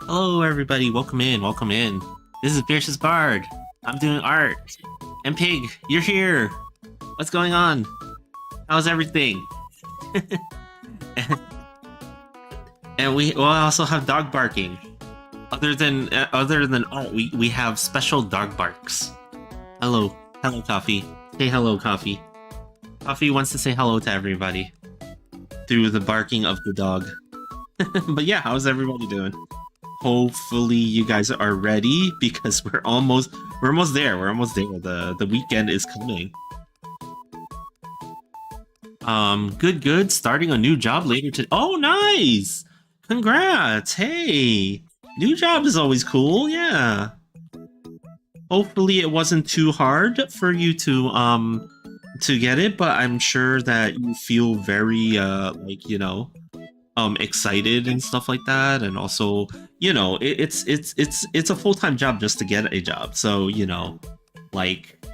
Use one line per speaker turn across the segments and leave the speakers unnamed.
Hello, everybody. Welcome in. Welcome in. This is Fiercestbard. I'm doing art. And Pig, you're here. What's going on? How's everything? And we will also have dog barking. Other than art, we have special dog barks. Hello, hello, Coffee. Say hello, Coffee. Coffee wants to say hello to everybody through the barking of the dog. But yeah, how's everybody doing? Hopefully you guys are ready because we're almost there. We're almost there. The weekend is coming. Good. Starting a new job later today. Oh, nice! Congrats! Hey, new job is always cool. Yeah. Hopefully it wasn't too hard for you to get it, but I'm sure that you feel very like excited and stuff like that, and also it's a full-time job just to get a job, so like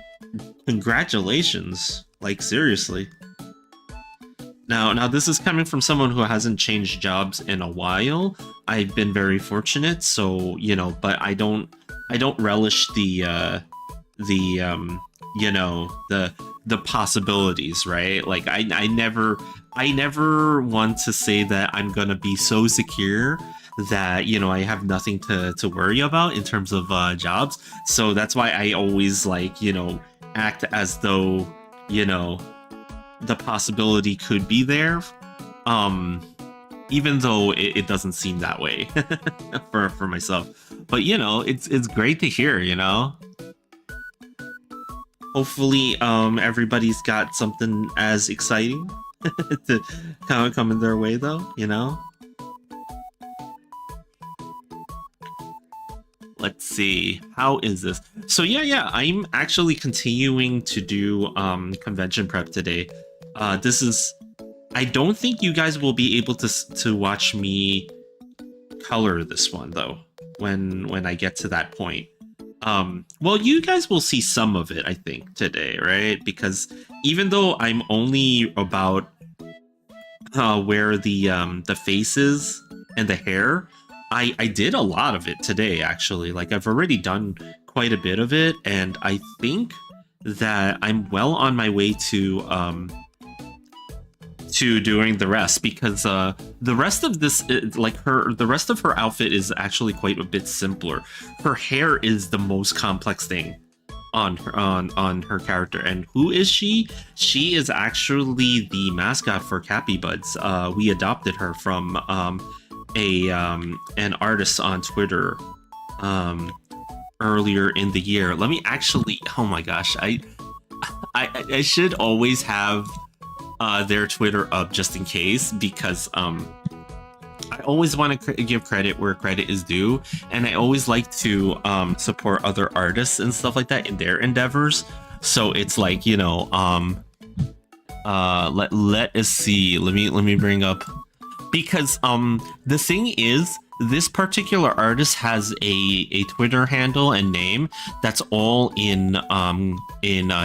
congratulations, like seriously. Now this is coming from someone who hasn't changed jobs in a while. I've been very fortunate, so but I don't relish the the possibilities, right? Like I never want to say that I'm gonna be so secure that I have nothing to worry about in terms of jobs. So that's why I always like act as though the possibility could be there, even though it doesn't seem that way for myself. But it's great to hear. Hopefully everybody's got something as exciting to kind of come in their way, though. Let's see, how is this? So yeah, I'm actually continuing to do convention prep today. This is, I don't think you guys will be able to watch me color this one, though, when I get to that point. Well, you guys will see some of it, I think, today, right? Because even though I'm only about where the face is and the hair, I did a lot of it today, actually. Like, I've already done quite a bit of it, and I think that I'm well on my way to doing the rest, because the rest of this, the rest of her outfit is actually quite a bit simpler. Her hair is the most complex thing on her character. And who is she? She is actually the mascot for Cappy Buds. We adopted her from an artist on Twitter earlier in the year. Let me actually, oh my gosh, I should always have their Twitter up just in case, because I always want to give credit where credit is due, and I always like to support other artists and stuff like that in their endeavors. So it's like let us see. Let me bring up, because the thing is, this particular artist has a Twitter handle and name that's all in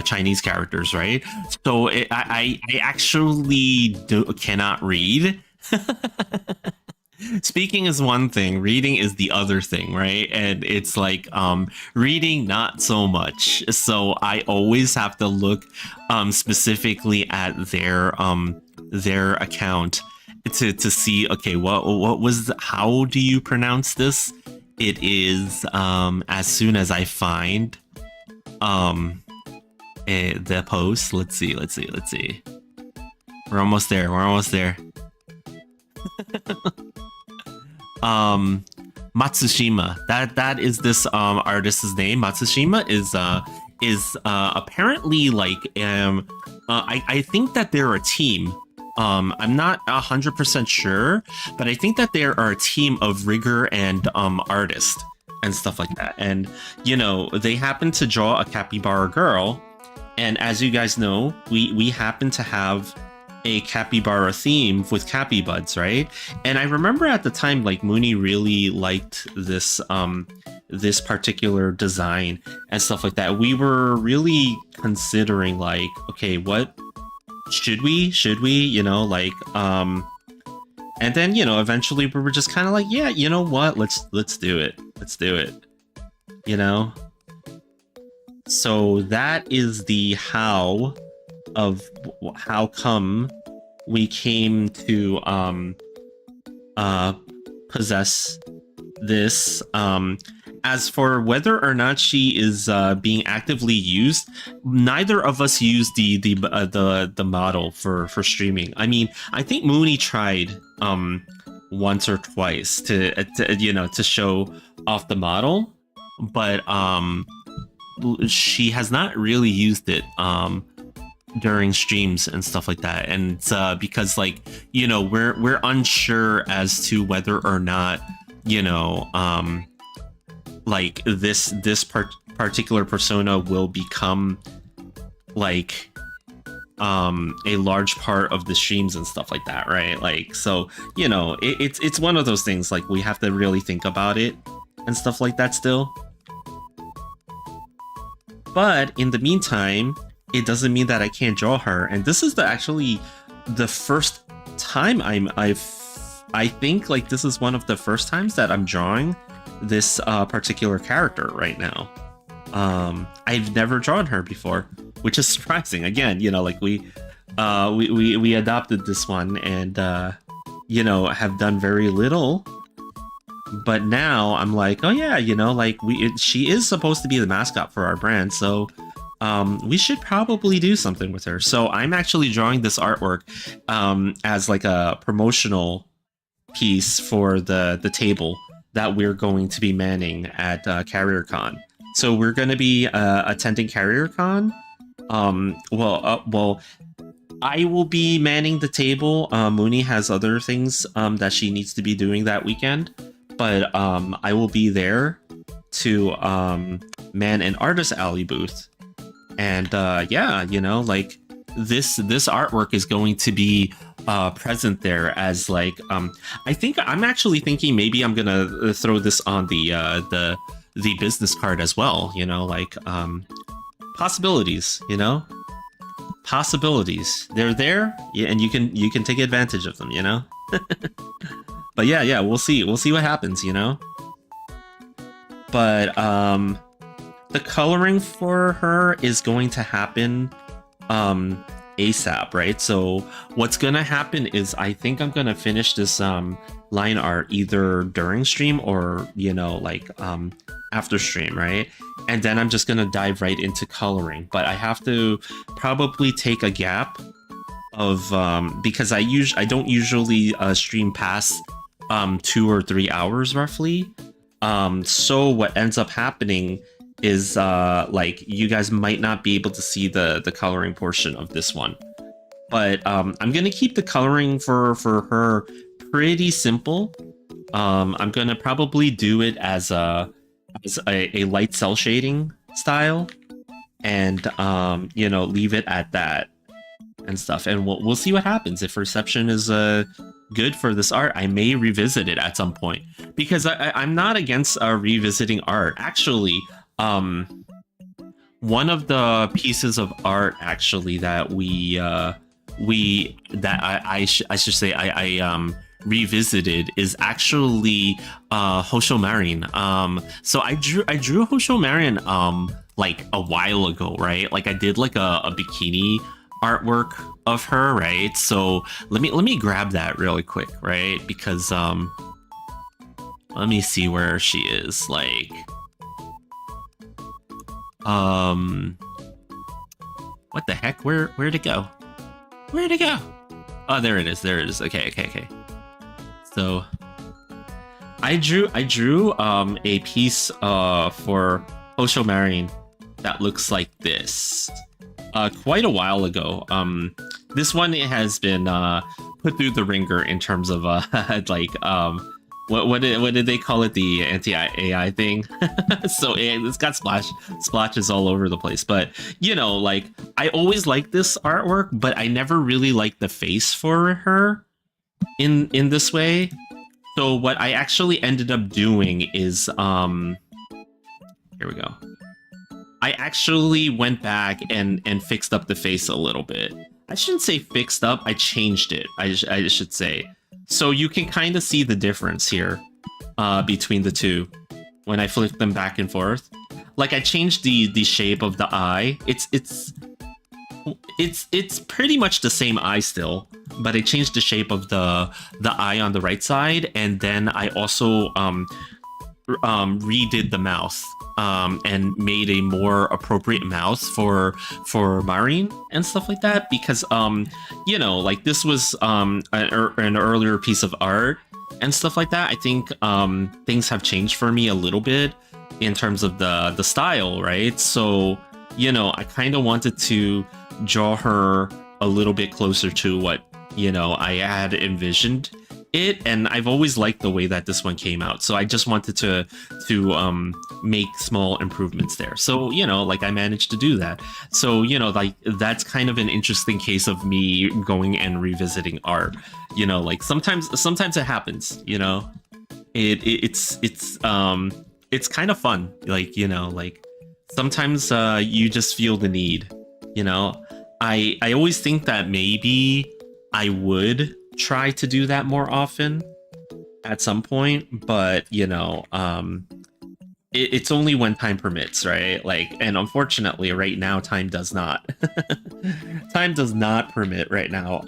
Chinese characters, right? So I actually cannot read. Speaking is one thing, reading is the other thing, right? And it's like reading not so much. So I always have to look specifically at their account to see, okay, what was how do you pronounce this? It is as soon as I find the post. Let's see. We're almost there. Matsushima. That is this artist's name. Matsushima is apparently like I think that they're a team. I'm not 100% sure, but I think that there are a team of rigger and artist and stuff like that. And they happen to draw a capybara girl, and as you guys know, we happen to have a capybara theme with Cappy Buds, right? And I remember at the time, like, Mooney really liked this this particular design and stuff like that. We were really considering, like, okay, what should we And then, eventually we were just kind of like, yeah, you know what? Let's do it. Let's do it. You know? So that is the how of how come we came to possess this. As for whether or not she is being actively used, neither of us used the model for streaming. I mean, I think Mooney tried once or twice to show off the model, but she has not really used it during streams and stuff like that. And because we're unsure as to whether or not this particular persona will become like a large part of the streams and stuff like that, right? So it's one of those things, like we have to really think about it and stuff like that still. But in the meantime, it doesn't mean that I can't draw her. And this is actually the first time I think like this is one of the first times that I'm drawing this particular character right now. I've never drawn her before, which is surprising. Again, we adopted this one and have done very little. But now I'm like, oh yeah, she is supposed to be the mascot for our brand, so we should probably do something with her. So I'm actually drawing this artwork as like a promotional piece for the table that we're going to be manning at CarrierCon. So we're going to be attending CarrierCon. Well, I will be manning the table. Mooney has other things that she needs to be doing that weekend, but I will be there to man an Artist Alley booth. And yeah, this artwork is going to be present there as I think I'm actually thinking maybe I'm gonna throw this on the business card as well. Possibilities. Possibilities. They're there, yeah, and you can take advantage of them. But yeah, we'll see what happens. But the coloring for her is going to happen ASAP, right? So what's gonna happen is I think I'm gonna finish this line art either during stream or after stream, right? And then I'm just gonna dive right into coloring. But I have to probably take a gap of because I don't usually stream past 2 or 3 hours roughly. So what ends up happening is you guys might not be able to see the coloring portion of this one, but I'm gonna keep the coloring for her pretty simple. I'm gonna probably do it as a light cell shading style, and leave it at that and stuff, and we'll see what happens. If reception is good for this art, I may revisit it at some point, because I'm not against revisiting art. Actually, one of the pieces of art actually that I should say I revisited is actually Hosho Marin. So I drew Hosho Marin like a while ago, right? Like I did like a bikini artwork of her, right? So let me grab that really quick, right? Because let me see where she is. What the heck? Where'd it go? Where'd it go? Oh, there it is. Okay. So I drew a piece for Hosho Marin that looks like this quite a while ago. This one, it has been put through the ringer in terms of what did they call it, the anti-AI thing? So it's got splotches all over the place. But I always liked this artwork, but I never really liked the face for her in this way. So what I actually ended up doing is here we go. I actually went back and fixed up the face a little bit. I shouldn't say fixed up, I changed it, I should say. So you can kind of see the difference here between the two when I flip them back and forth. Like I changed the shape of the eye. It's pretty much the same eye still, but I changed the shape of the eye on the right side, and then I also redid the mouth and made a more appropriate mouth for Marin and stuff like that, because you know, like this was an earlier piece of art and stuff like that. I think things have changed for me a little bit in terms of the style, right? So, you know, I kind of wanted to draw her a little bit closer to what, you know, I had envisioned it, and I've always liked the way that this one came out. So I just wanted to make small improvements there. So, you know, like I managed to do that. So, you know, like that's kind of an interesting case of me going and revisiting art. You know, like sometimes it happens, you know. It's kind of fun. Like, you know, like sometimes you just feel the need, you know. I always think that maybe I would try to do that more often at some point, but you know, it's only when time permits, right? Like, and unfortunately right now time does not. Time does not permit right now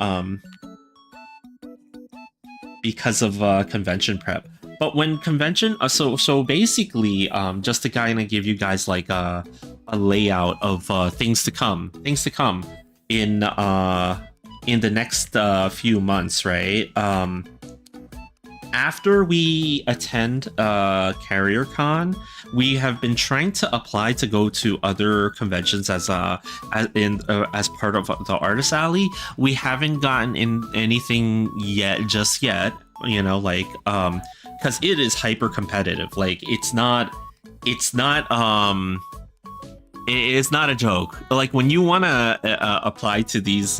because of convention prep. But when convention, so basically, just to kind of give you guys like a layout of things to come in the next few months, right? After we attend Carrier Con, we have been trying to apply to go to other conventions as part of the Artist Alley. We haven't gotten in anything just yet, you know, like because it is hyper competitive. Like it's not a joke. Like when you want to apply to these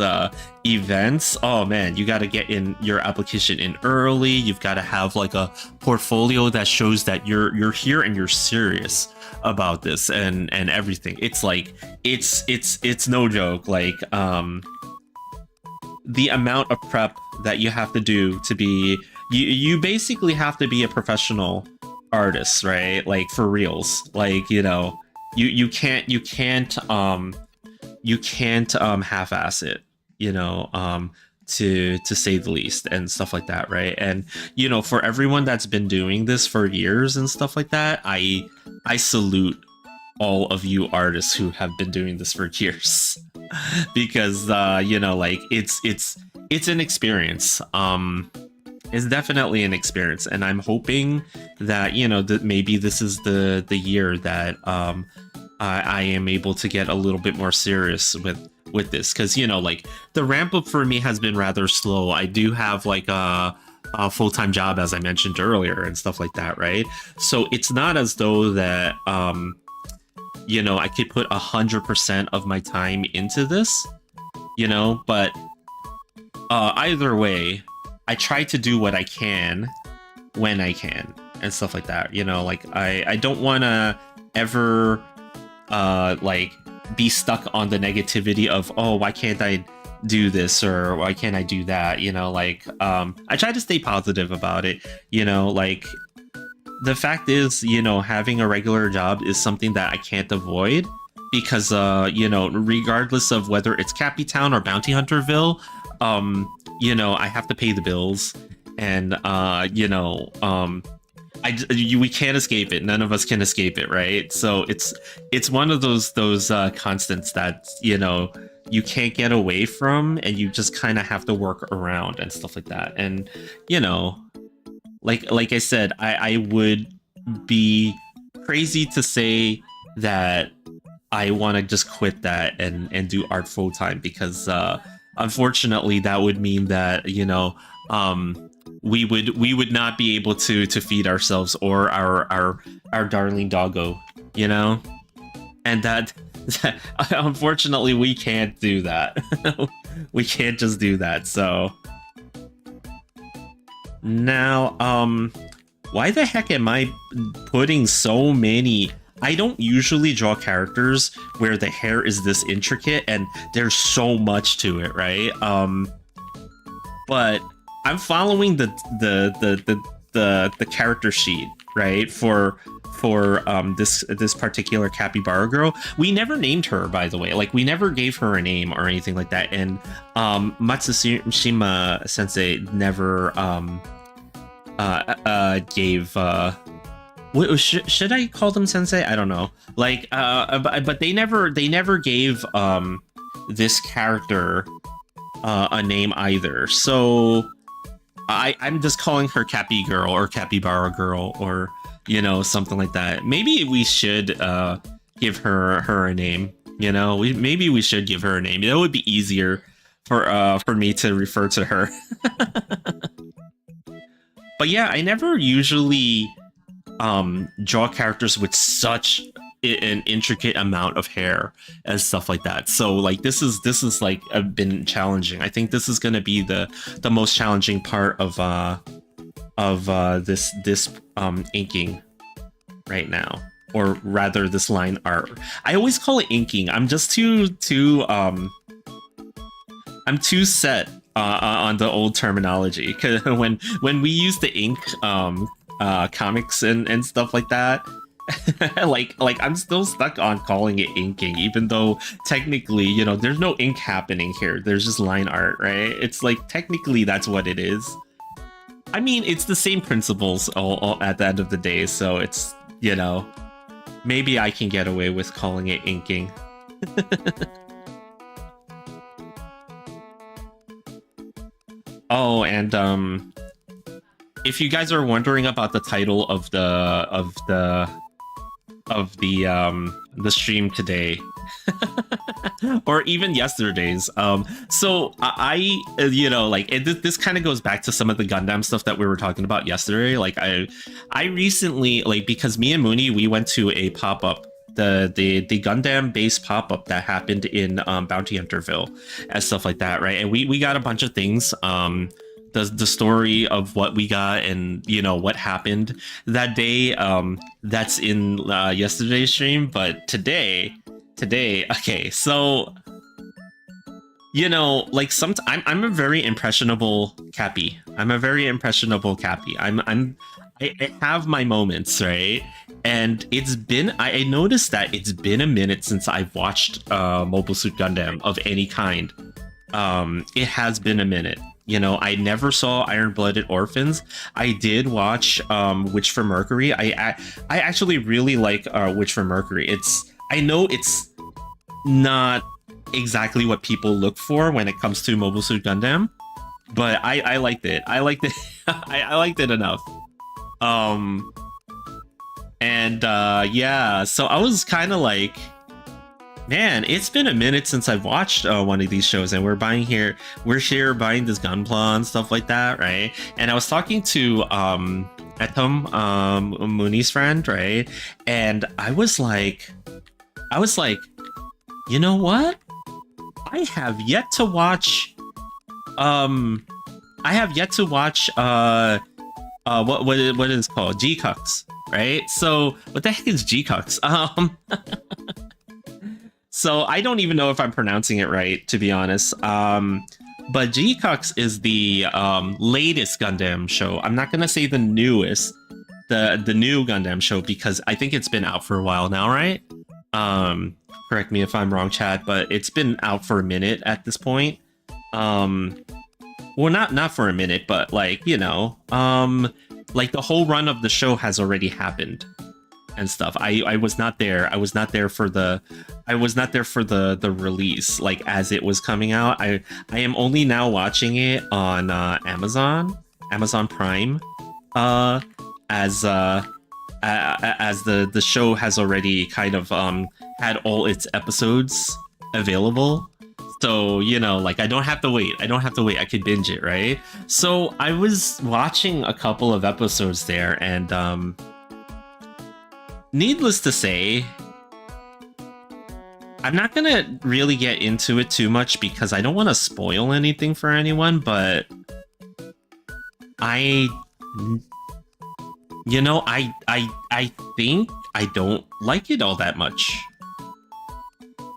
events, oh man, you got to get in your application in early. You've got to have like a portfolio that shows that you're here and you're serious about this and everything. It's like it's no joke. Like the amount of prep that you have to do to be you basically have to be a professional artist, right? Like for reals. Like, you know, you can't half-ass it, you know, to say the least, and stuff like that, right? And you know, for everyone that's been doing this for years and stuff like that, I salute all of you artists who have been doing this for years. Because you know, like it's an experience. It's definitely an experience, and I'm hoping that, you know, that maybe this is the year that I am able to get a little bit more serious with this, because, you know, like the ramp up for me has been rather slow. I do have like a full-time job, as I mentioned earlier, and stuff like that, right? So it's not as though that you know, I could put 100% of my time into this, you know, but either way, I try to do what I can when I can and stuff like that, you know. Like I don't want to ever like be stuck on the negativity of, oh, why can't I do this, or why can't I do that, you know. Like I try to stay positive about it, you know. Like the fact is, you know, having a regular job is something that I can't avoid, because you know, regardless of whether it's Cappytown or Bounty Hunterville, you know, I have to pay the bills, and you know, we can't escape it. None of us can escape it, right? So it's one of those constants that, you know, you can't get away from, and you just kind of have to work around and stuff like that. And you know, like I said, I would be crazy to say that I want to just quit that and do art full time, because unfortunately that would mean that, you know, we would not be able to feed ourselves or our darling doggo, you know. And that unfortunately we can't do that. We can't just do that. So now why the heck am I putting so many? I don't usually draw characters where the hair is this intricate and there's so much to it, right? But I'm following the character sheet, right, for this particular capybara girl. We never named her, by the way. Like, we never gave her a name or anything like that. And Matsushima Sensei never gave should I call them sensei? I don't know. Like, but they never gave this character a name either. So I'm just calling her Cappy Girl or Capybara Girl or, you know, something like that. Maybe we should give her a name. You know, maybe we should give her a name. That would be easier for me to refer to her. But yeah, I never usually draw characters with such an intricate amount of hair and stuff like that. So like this is like been challenging. I think this is going to be the most challenging part of this inking right now, or rather this line art. I always call it inking. I'm just too I'm too set on the old terminology, because when we used to ink comics and stuff like that, like I'm still stuck on calling it inking, even though technically, you know, there's no ink happening here. There's just line art, right? It's like technically that's what it is. I mean, it's the same principles all at the end of the day, so it's, you know, maybe I can get away with calling it inking. Oh, and if you guys are wondering about the title of the stream today, or even yesterday's, so I you know, like this kind of goes back to some of the Gundam stuff that we were talking about yesterday. Like I recently, like, because me and Mooney, we went to a pop-up, the Gundam based pop-up that happened in Bounty Hunterville and stuff like that, right? And we got a bunch of things, the story of what we got and, you know, what happened that day, that's in yesterday's stream. But today, okay, so, you know, like I'm a very impressionable Cappy. I'm a very impressionable Cappy. I have my moments, right? And I noticed that it's been a minute since I've watched Mobile Suit Gundam of any kind. It has been a minute. You know, I never saw Iron-Blooded Orphans. I did watch Witch from Mercury. I actually really like Witch from Mercury. I know it's not exactly what people look for when it comes to Mobile Suit Gundam, but I liked it. I liked it. I liked it enough. Yeah, so I was kind of like, man, it's been a minute since I've watched one of these shows, and we're buying this Gunpla and stuff like that, right? And I was talking to Etom, Mooney's friend, right? And I was like, you know what? I have yet to watch what is it called? G-Cux, right? So what the heck is G-Cux? So I don't even know if I'm pronouncing it right, to be honest. But G-Cux is the latest Gundam show. I'm not gonna say the newest, the new Gundam show, because I think it's been out for a while now, right? Correct me if I'm wrong, Chad, but it's been out for a minute at this point. Well, not for a minute, but like, you know, like the whole run of the show has already happened and stuff. I was not there. I was not there for the release, like as it was coming out. I am only now watching it on Amazon Prime, as the show has already kind of had all its episodes available. So, you know, like I don't have to wait. I could binge it, right? So I was watching a couple of episodes there, and needless to say, I'm not gonna really get into it too much because I don't want to spoil anything for anyone, but I think I don't like it all that much.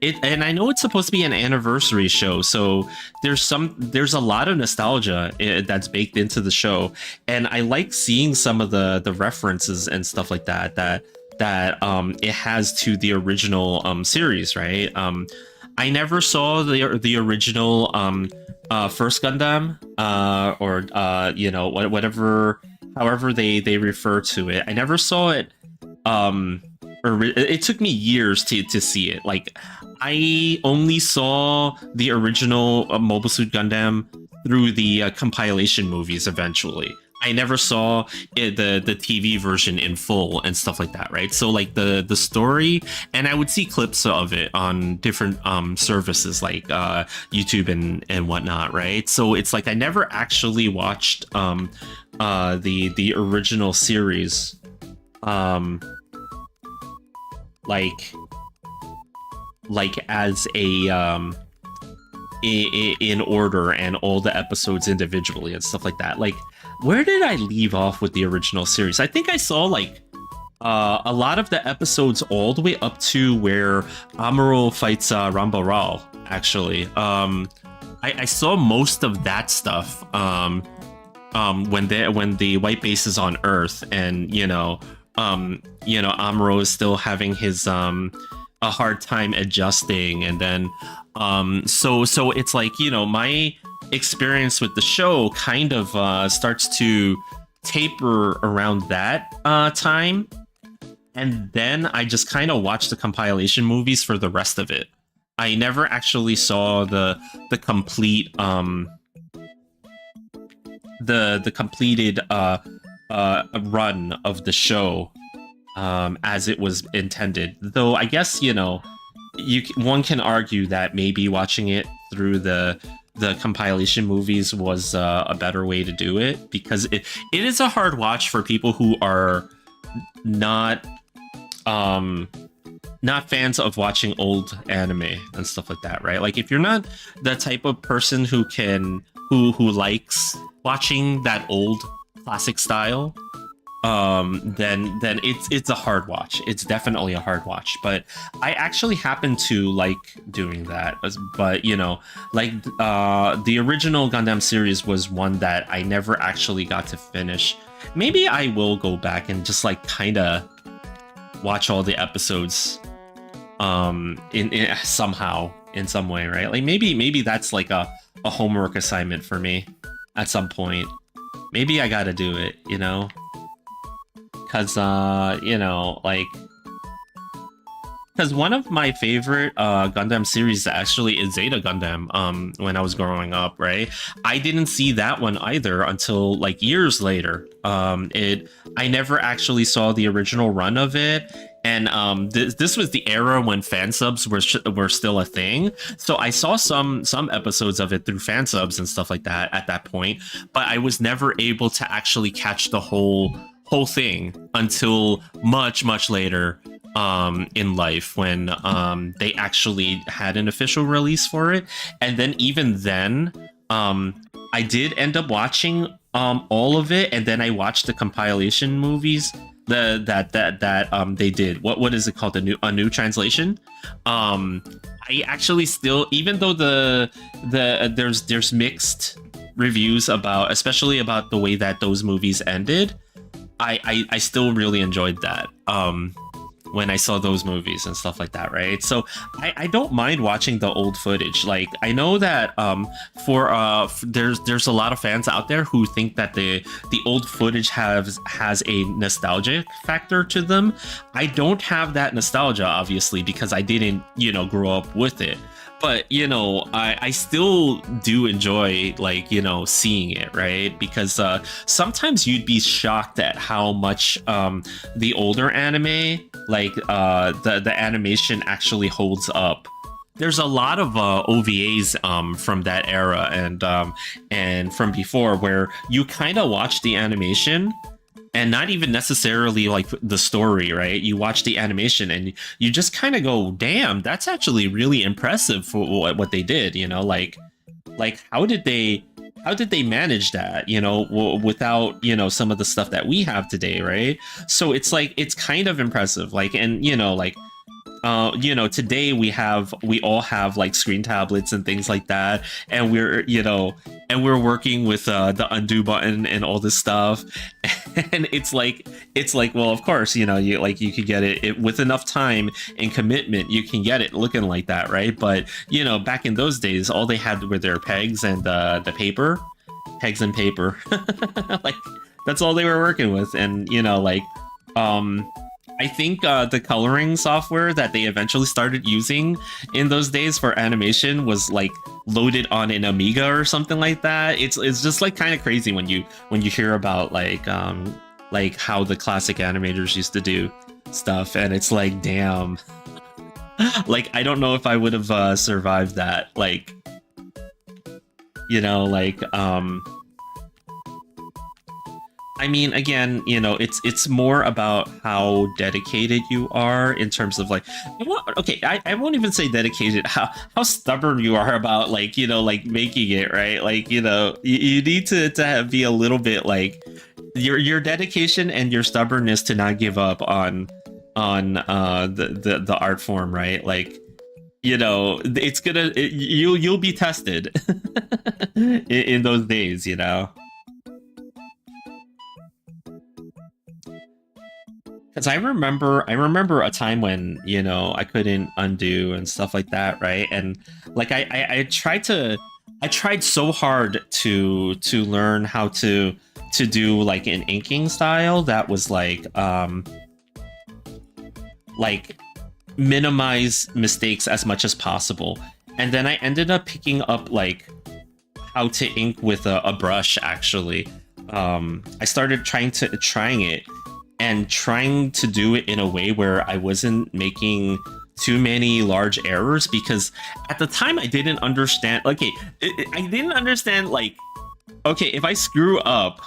and I know it's supposed to be an anniversary show, so there's a lot of nostalgia that's baked into the show, and I like seeing some of the references and stuff like that it has to the original series, right? I never saw the original first Gundam, or whatever, however they refer to it. I never saw it. It took me years to see it. Like, I only saw the original Mobile Suit Gundam through the compilation movies eventually. I never saw the TV version in full and stuff like that, right? So like the story, and I would see clips of it on different services like YouTube and whatnot, right? So it's like I never actually watched the original series like as a in order, and all the episodes individually and stuff like that. Like, where did I leave off with the original series? I think I saw like a lot of the episodes all the way up to where Amuro fights Rambaral, actually. I saw most of that stuff when the white base is on Earth, and Amuro is still having his a hard time adjusting, and then so it's like, my experience with the show kind of starts to taper around that time, and then I just kind of watch the compilation movies for the rest of it. I never actually saw the complete the completed run of the show as it was intended. Though I guess one can argue that maybe watching it through the compilation movies was a better way to do it, because it is a hard watch for people who are not fans of watching old anime and stuff like that, right? Like, if you're not the type of person who likes watching that old classic style, then it's a hard watch. It's definitely a hard watch. But I actually happen to like doing that. But the original Gundam series was one that I never actually got to finish. Maybe I will go back and just like kind of watch all the episodes in somehow, in some way, right? Like, maybe that's like a homework assignment for me at some point. Maybe I gotta do it, because because one of my favorite Gundam series actually is Zeta Gundam. When I was growing up, right, I didn't see that one either until like years later. I never actually saw the original run of it, and this was the era when fan subs were still a thing. So I saw some episodes of it through fan subs and stuff like that at that point, but I was never able to actually catch the whole thing until much later in life, when they actually had an official release for it. And then even then, I did end up watching all of it, and then I watched the compilation movies that they did. What is it called? A new translation. I actually still, even though there's mixed reviews about, especially about the way that those movies ended, I still really enjoyed that when I saw those movies and stuff like that, right? So I don't mind watching the old footage. Like, I know that there's a lot of fans out there who think that the old footage has a nostalgic factor to them. I don't have that nostalgia, obviously, because I didn't grow up with it. But I still do enjoy seeing it, right? Because sometimes you'd be shocked at how much the older anime, like the animation actually holds up. There's a lot of OVAs from that era and from before, where you kind of watch the animation and not even necessarily like the story, right? You watch the animation and you just kind of go, damn, that's actually really impressive for what they did, like how did they manage that, without, some of the stuff that we have today, right? So it's like, it's kind of impressive. Like, and today we all have like screen tablets and things like that, and we're working with the undo button and all this stuff, and it's like, well, of course, you could get it with enough time and commitment, you can get it looking like that, right? But back in those days, all they had were their pegs and the paper, pegs and paper, like that's all they were working with, and I think the coloring software that they eventually started using in those days for animation was like loaded on an Amiga or something like that. It's just like kind of crazy when you hear about like how the classic animators used to do stuff, and it's like, damn, like I don't know if I would have survived that. Like, I mean, again, it's more about how dedicated you are in terms of like, I won't even say dedicated, how stubborn you are about like, making it, right? Like, you need to be a little bit like your dedication and your stubbornness to not give up on the art form, right? Like, it's you'll be tested in those days, Because I remember a time when I couldn't undo and stuff like that, right? And like I tried so hard to learn how to do like an inking style that was like minimize mistakes as much as possible, and then I ended up picking up like how to ink with a brush. Actually, I started trying it and trying to do it in a way where I wasn't making too many large errors, because at the time I didn't understand. Okay, I didn't understand like, okay, if I screw up,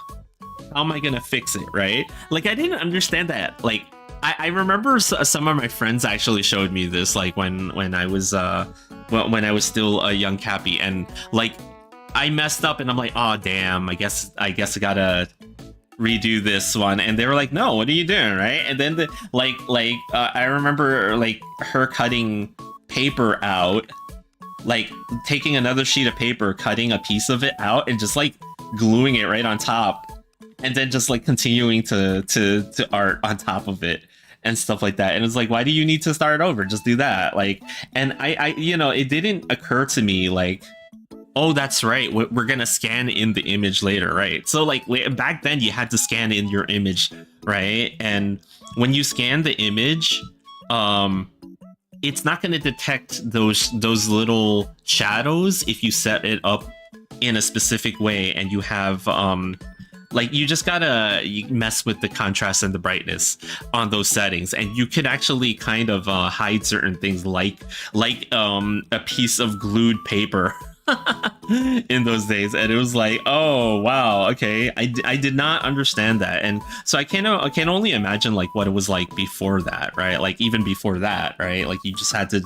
how am I gonna fix it, right? Like I didn't understand that. Like I remember some of my friends actually showed me this, like when I was when I was still a young Cappy, and like I messed up and I'm like, oh damn, I guess I gotta redo this one, and they were like, no, what are you doing, right? And then I remember like her cutting paper out, like taking another sheet of paper, cutting a piece of it out and just like gluing it right on top, and then just like continuing to art on top of it and stuff like that. And it's like, why do you need to start over? Just do that. Like, and I it didn't occur to me like, oh, that's right, we're gonna scan in the image later, right? So like back then you had to scan in your image, right? And when you scan the image, it's not going to detect those little shadows if you set it up in a specific way, and you have like you just gotta mess with the contrast and the brightness on those settings, and you could actually kind of hide certain things like a piece of glued paper in those days. And it was like, oh wow, okay, I did not understand that. And so I can only imagine like what it was like before that, right? Like even before that, right? Like you just had to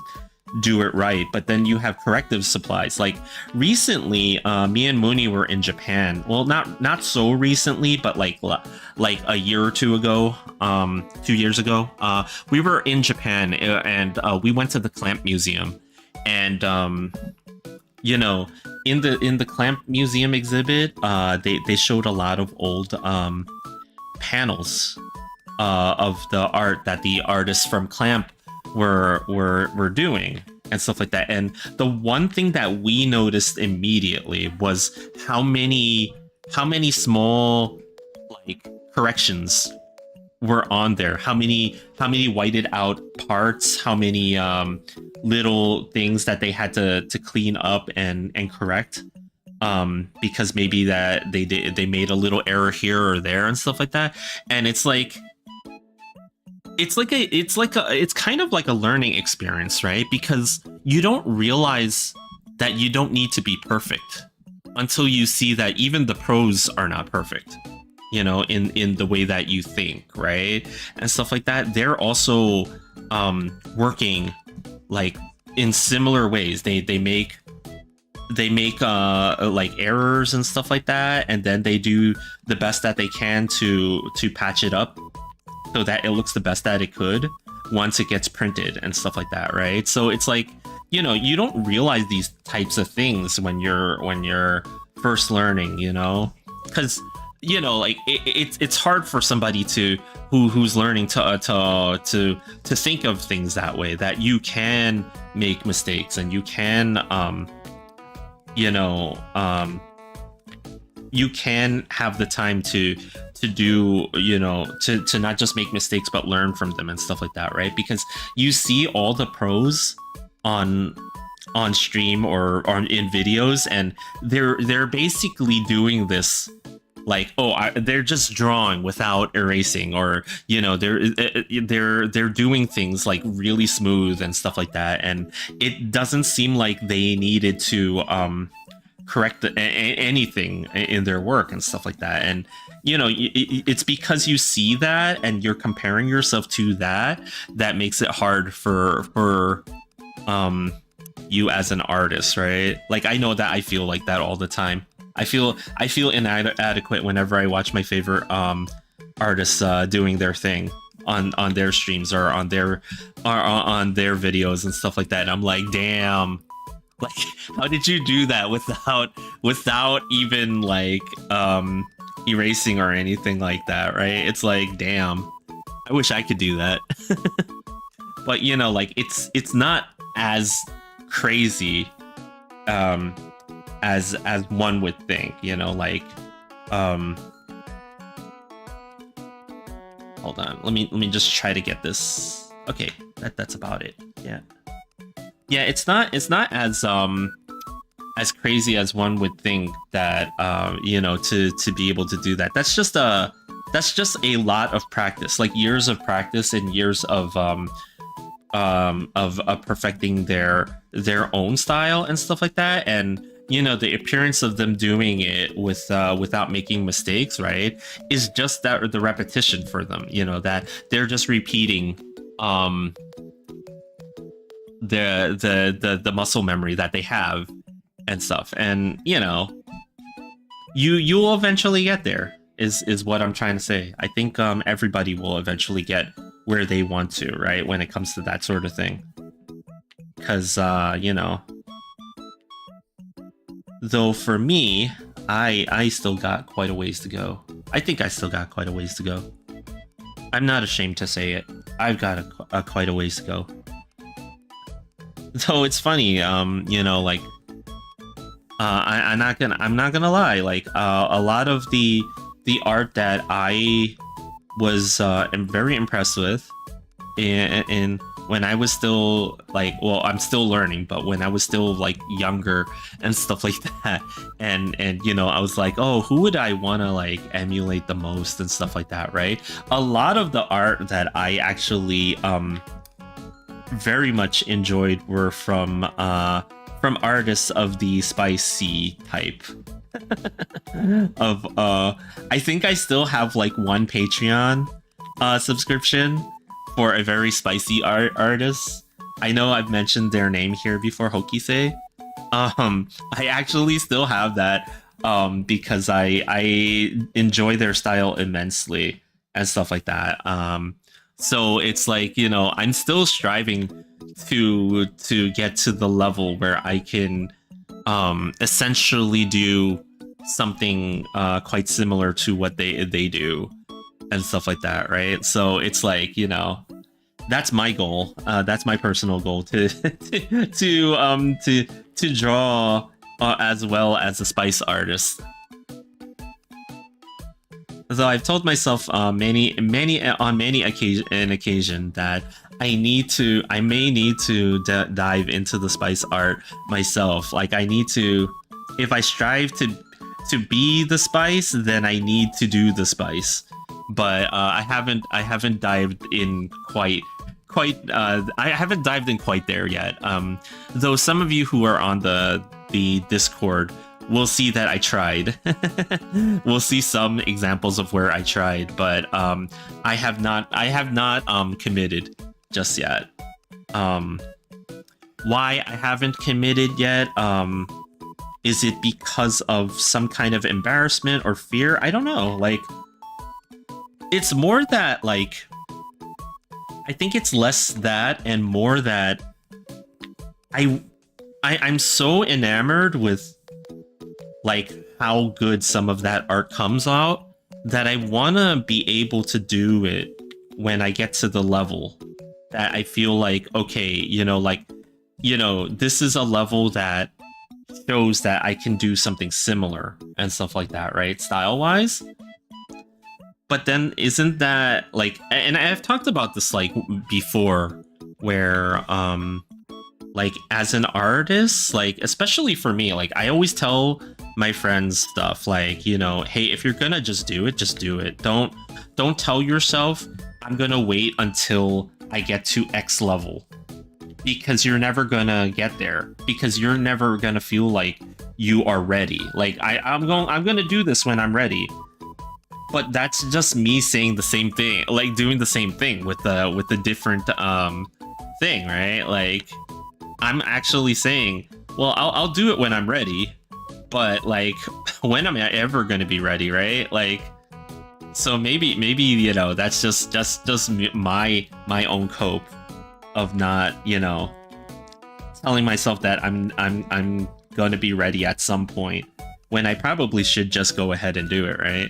do it right. But then you have corrective supplies. Like recently, me and Mooney were in Japan. Well, not so recently, but like a year or two ago, 2 years ago, we were in Japan, and we went to the Clamp Museum. And in the Clamp Museum exhibit, they showed a lot of old panels of the art that the artists from Clamp were doing and stuff like that. And the one thing that we noticed immediately was how many small like corrections were on there, how many whited out parts, how many little things that they had to clean up and correct, because maybe that they made a little error here or there and stuff like that. And it's kind of like a learning experience, right? Because you don't realize that you don't need to be perfect until you see that even the pros are not perfect, in the way that you think, right? And stuff like that. They're also working like in similar ways. They make like errors and stuff like that, and then they do the best that they can to patch it up so that it looks the best that it could. once it gets printed and stuff like that, right? So it's like, you know, you don't realize these types of things when you're first learning, you know, because you know, like it's hard for somebody who's learning to think of things that way, that you can make mistakes and you can you know, you can have the time to do, you know, to not just make mistakes but learn from them and stuff like that, right? Because you see all the pros on stream or in videos, and they're basically doing this like, they're just drawing without erasing, or you know, they're doing things like really smooth and stuff like that, and it doesn't seem like they needed to correct anything in their work and stuff like that. And you know, it's because you see that and you're comparing yourself to that makes it hard for you as an artist, right? Like, I know that I feel like that all the time. I feel inadequate whenever I watch my favorite artists doing their thing on their streams or on their videos and stuff like that. And I'm like, damn, like, how did you do that without even like erasing or anything like that, right? It's like, damn, I wish I could do that. But you know, like, it's not as crazy as one would think, you know, like hold on, let me just try to get this. Okay, that's about it. Yeah, it's not as crazy as one would think, that you know, to be able to do that. That's just a lot of practice, like years of practice and years of perfecting their own style and stuff like that. And you know, the appearance of them doing it without making mistakes, right, is just that, the repetition for them, you know, that they're just repeating the muscle memory that they have and stuff. And you know, you'll eventually get there, is what I'm trying to say. I think everybody will eventually get where they want to, right, when it comes to that sort of thing. Because you know, though for me, I still got quite a ways to go. I think I still got quite a ways to go. I'm not ashamed to say it. I've got quite a ways to go. So it's funny, you know, like I'm not gonna lie, like a lot of the art that I was am very impressed with in when I was still like, well, I'm still learning, but when I was still like younger and stuff like that, and you know, I was like, oh, who would I want to like emulate the most and stuff like that, right? A lot of the art that I actually very much enjoyed were from artists of the spicy type. Of I think I still have like one Patreon subscription for a very spicy artist. I know I've mentioned their name here before, Hokisei. I actually still have that because I enjoy their style immensely and stuff like that. So it's like, you know, I'm still striving to get to the level where I can essentially do something quite similar to what they do and stuff like that, right? So it's like, you know, that's my goal. That's my personal goal, to draw as well as a spice artist. So I've told myself on many occasion that I may need to dive into the spice art myself. Like, I need to, if I strive to be the spice, then I need to do the spice. But I haven't dived in quite I haven't dived in quite there yet. Though some of you who are on the Discord will see that I tried. We'll see some examples of where I tried, but I have not committed just yet. Why I haven't committed yet? Is it because of some kind of embarrassment or fear? I don't know. Like, it's more that, like, I think it's less that and more that I, I'm so enamored with like how good some of that art comes out that I want to be able to do it when I get to the level that I feel like, okay, this is a level that shows that I can do something similar and stuff like that, right? Style wise. But then isn't that like, and I've talked about this like before, where like as an artist, like especially for me, like I always tell my friends stuff like, hey, if you're gonna just do it, just do it. Don't tell yourself I'm gonna wait until I get to X level, because you're never gonna get there, because you're never gonna feel like you are ready. Like I'm gonna do this when I'm ready. But that's just me saying the same thing, like doing the same thing with the different thing, right? Like I'm actually saying, well, I'll do it when I'm ready, but like when am I ever going to be ready, right? Like, so maybe that's just my own cope of not telling myself that I'm going to be ready at some point when I probably should just go ahead and do it, right?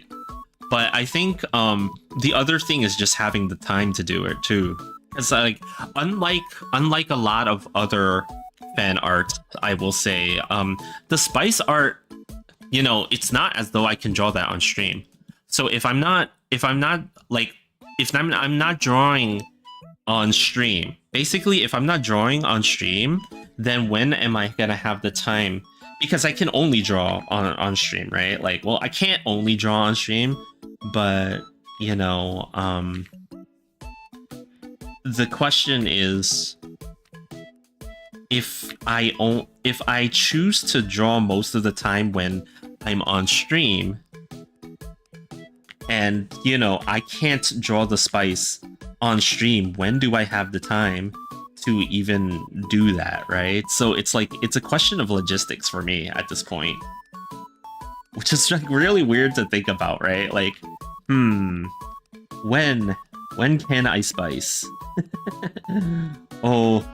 But I think the other thing is just having the time to do it too. Because like unlike a lot of other fan art, I will say, the spice art, it's not as though I can draw that on stream. So if I'm not drawing on stream, basically if I'm not drawing on stream, then when am I gonna have the time? Because I can only draw on stream, right? Like, well, I can't only draw on stream, but the question is, if I choose to draw most of the time when I'm on stream, and I can't draw the spice on stream, when do I have the time to even do that, right? So it's like, it's a question of logistics for me at this point, which is like really weird to think about, right? Like, when can I spice? Oh,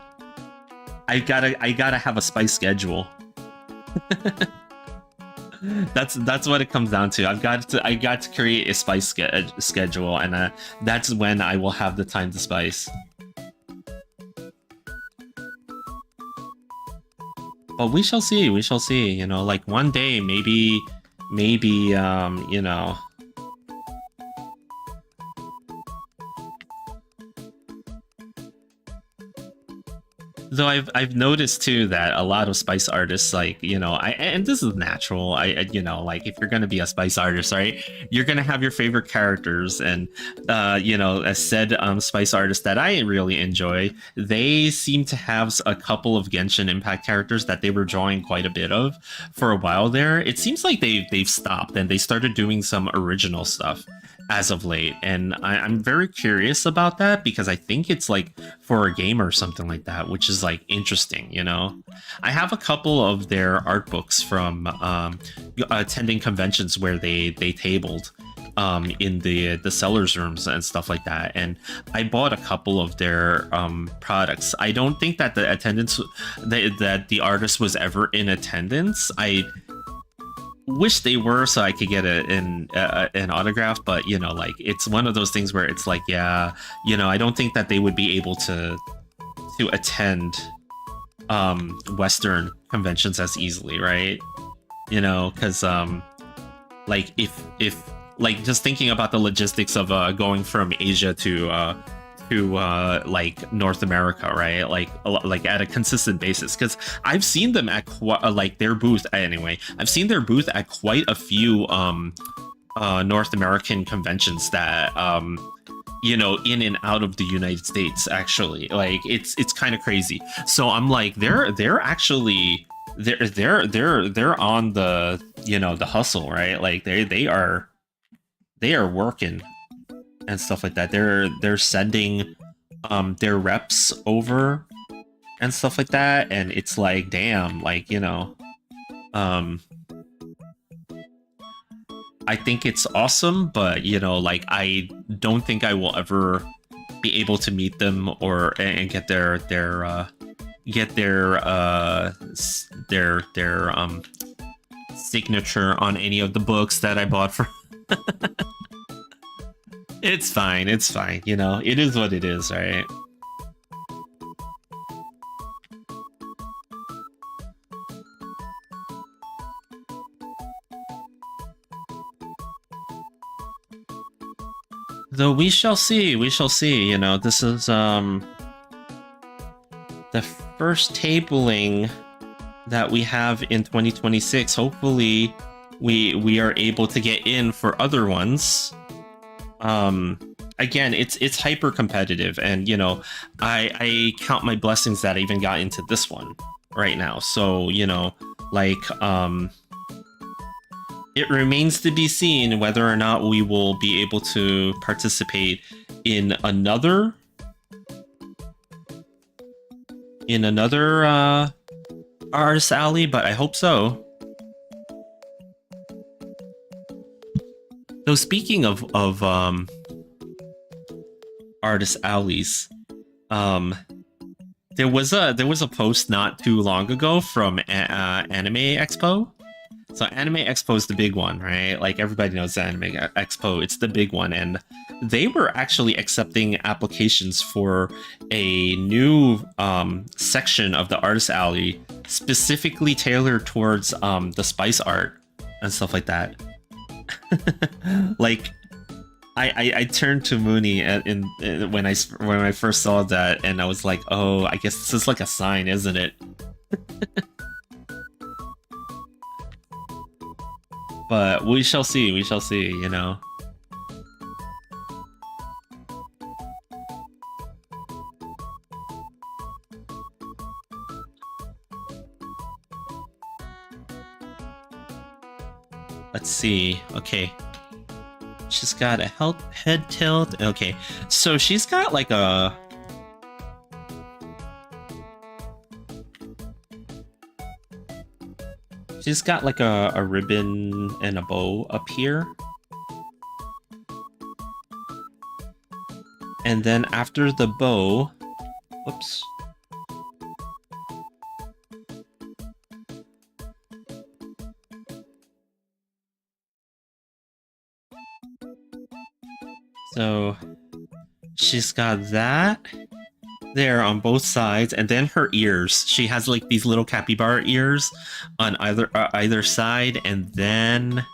I gotta have a spice schedule. That's what it comes down to. I got to create a spice schedule, and that's when I will have the time to spice. But we shall see. We shall see. Like one day, maybe, Though I've noticed too that a lot of spice artists, like, and this is natural. Like if you're gonna be a spice artist, right, you're gonna have your favorite characters, and as said, spice artists that I really enjoy, they seem to have a couple of Genshin Impact characters that they were drawing quite a bit of for a while there. It seems like they've stopped and they started doing some original stuff as of late, and I'm very curious about that, because I think it's like for a game or something like that, which is like interesting. I have a couple of their art books from attending conventions where they tabled in the sellers rooms and stuff like that, and I bought a couple of their products. I don't think that the attendance that the artist was ever in attendance. I wish they were, so I could get an autograph, but like it's one of those things where it's like, yeah, I don't think that they would be able to attend Western conventions as easily, right? Because like if like just thinking about the logistics of going from Asia to like North America, right? Like at a consistent basis, because I've seen them at like their booth anyway. I've seen their booth at quite a few North American conventions that in and out of the United States. Actually, like it's kind of crazy. So I'm like, they're actually they're on the the hustle, right? Like they are working and stuff like that. They're sending their reps over and stuff like that, and it's like, damn, like I think it's awesome, but like I don't think I will ever be able to meet them or and get their signature on any of the books that I bought for. It's fine, it's fine. You know, it is what it is, right? Though we shall see, you know, this is the first tabling that we have in 2026. Hopefully we are able to get in for other ones. Again, it's hyper competitive, and you know, I count my blessings that I even got into this one right now. So, you know, like it remains to be seen whether or not we will be able to participate in another Artist Alley, but I hope so. So speaking of Artist Alleys, there was a post not too long ago from Anime Expo. So Anime Expo is the big one, right? Like everybody knows Anime Expo, it's the big one, and they were actually accepting applications for a new section of the Artist Alley, specifically tailored towards the spice art and stuff like that. Like, I turned to Mooney when I first saw that, and I was like, oh, I guess this is like a sign, isn't it? But we shall see, you know. Let's see. Okay. She's got a head tilt. Okay. So she's got like a... She's got like a ribbon and a bow up here. And then after the bow... Whoops. So she's got that there on both sides, and then her ears. She has like these little capybara ears on either side, and then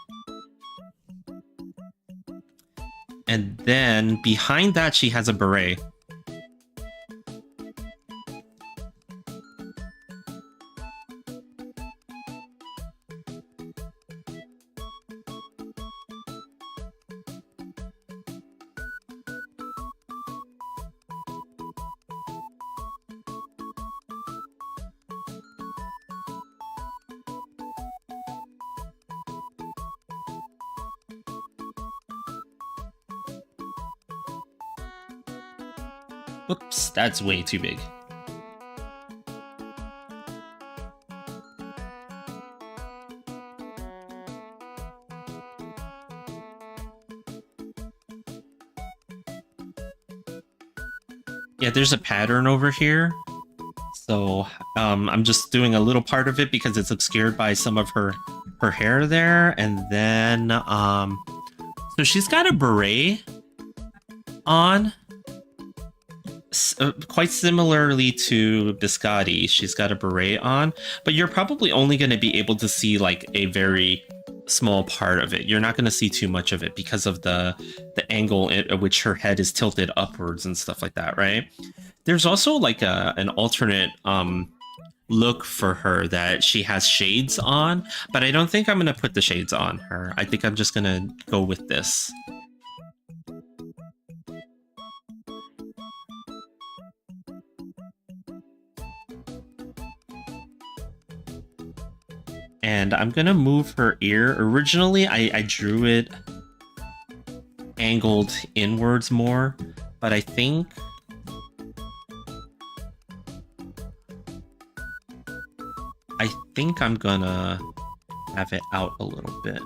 behind that she has a beret. Oops, that's way too big. Yeah, there's a pattern over here. So I'm just doing a little part of it because it's obscured by some of her hair there. And then, so she's got a beret on. Quite similarly to Biscotti, she's got a beret on, but you're probably only going to be able to see like a very small part of it. You're not going to see too much of it because of the angle at which her head is tilted upwards and stuff like that, right? There's also like an alternate look for her that she has shades on, but I don't think I'm going to put the shades on her. I think I'm just going to go with this. And I'm gonna move her ear. Originally, I drew it angled inwards more, but I think I'm gonna have it out a little bit.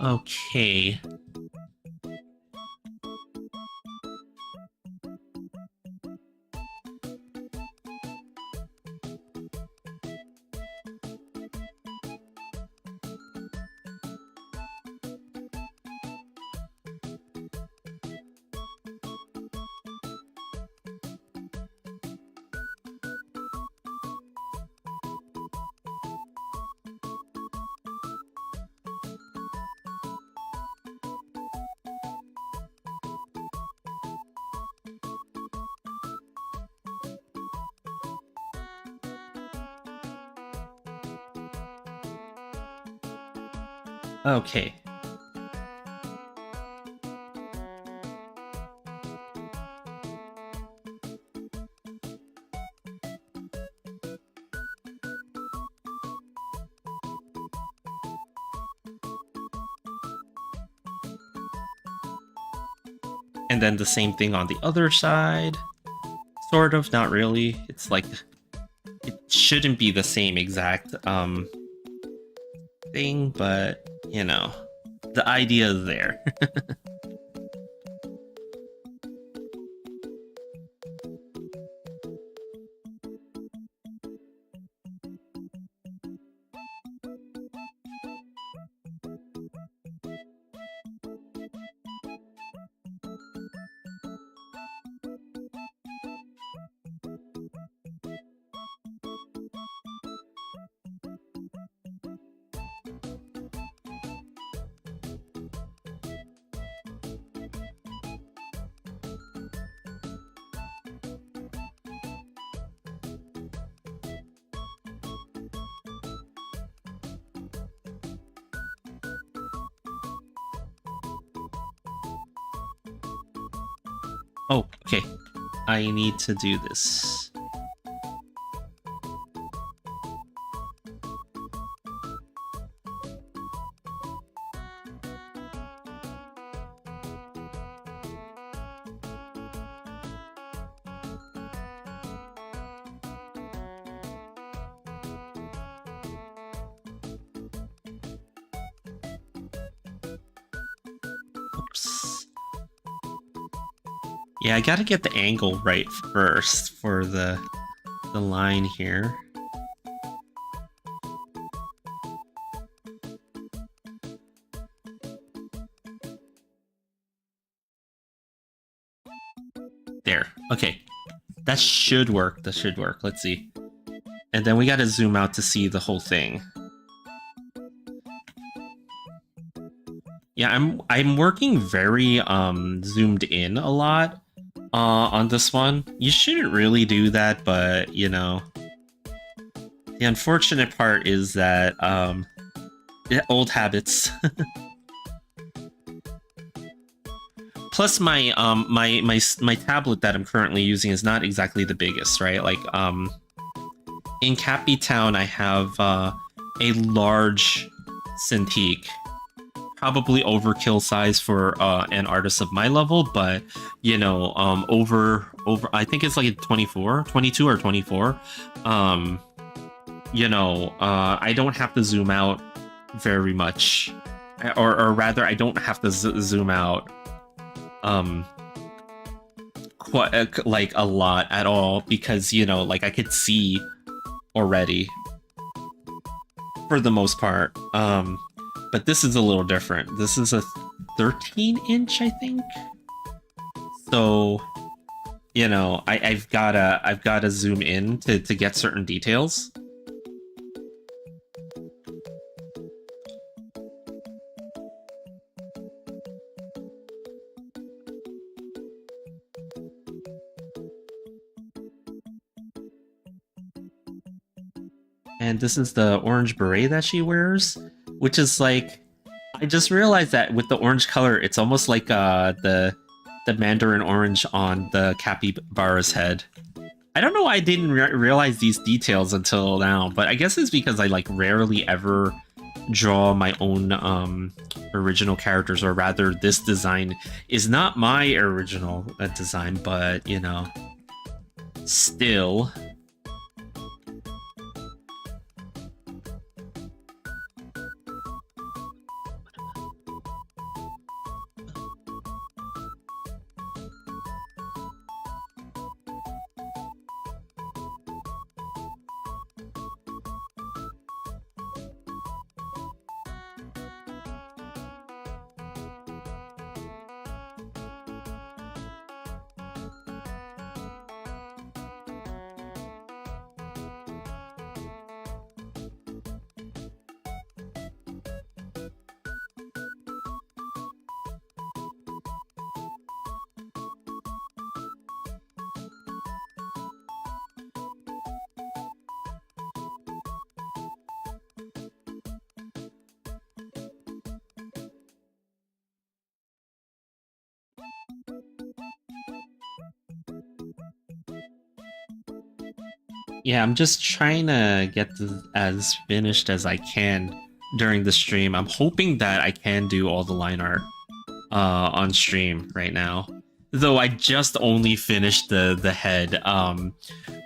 Okay. Okay. And then the same thing on the other side. Sort of, not really. It's like, it shouldn't be the same exact thing, but, you know, the idea is there. Oh, okay. I need to do this. Oops. Yeah, I gotta get the angle right first for the line here. There. Okay. That should work. That should work. Let's see. And then we gotta zoom out to see the whole thing. Yeah, I'm working very zoomed in a lot on this one. You shouldn't really do that, but you know, the unfortunate part is that old habits. Plus my my tablet that I'm currently using is not exactly the biggest, right? Like in Cappy Town I have a large Cintiq. Probably overkill size for an artist of my level, but you know, over I think it's like 24, 22 or 24. You know, I don't have to zoom out very much, or rather, I don't have to zoom out quite like a lot at all, because you know, like I could see already for the most part. But this is a little different. This is a 13-inch, I think. So, you know, I've gotta zoom in to get certain details. And this is the orange beret that she wears, which is like, I just realized that with the orange color, it's almost like the mandarin orange on the capybara's head. I don't know why I didn't realize these details until now, but I guess it's because I like rarely ever draw my own original characters, or rather this design is not my original design, but you know, still. Yeah, I'm just trying to get this as finished as I can during the stream. I'm hoping that I can do all the line art on stream right now. Though I just only finished the head.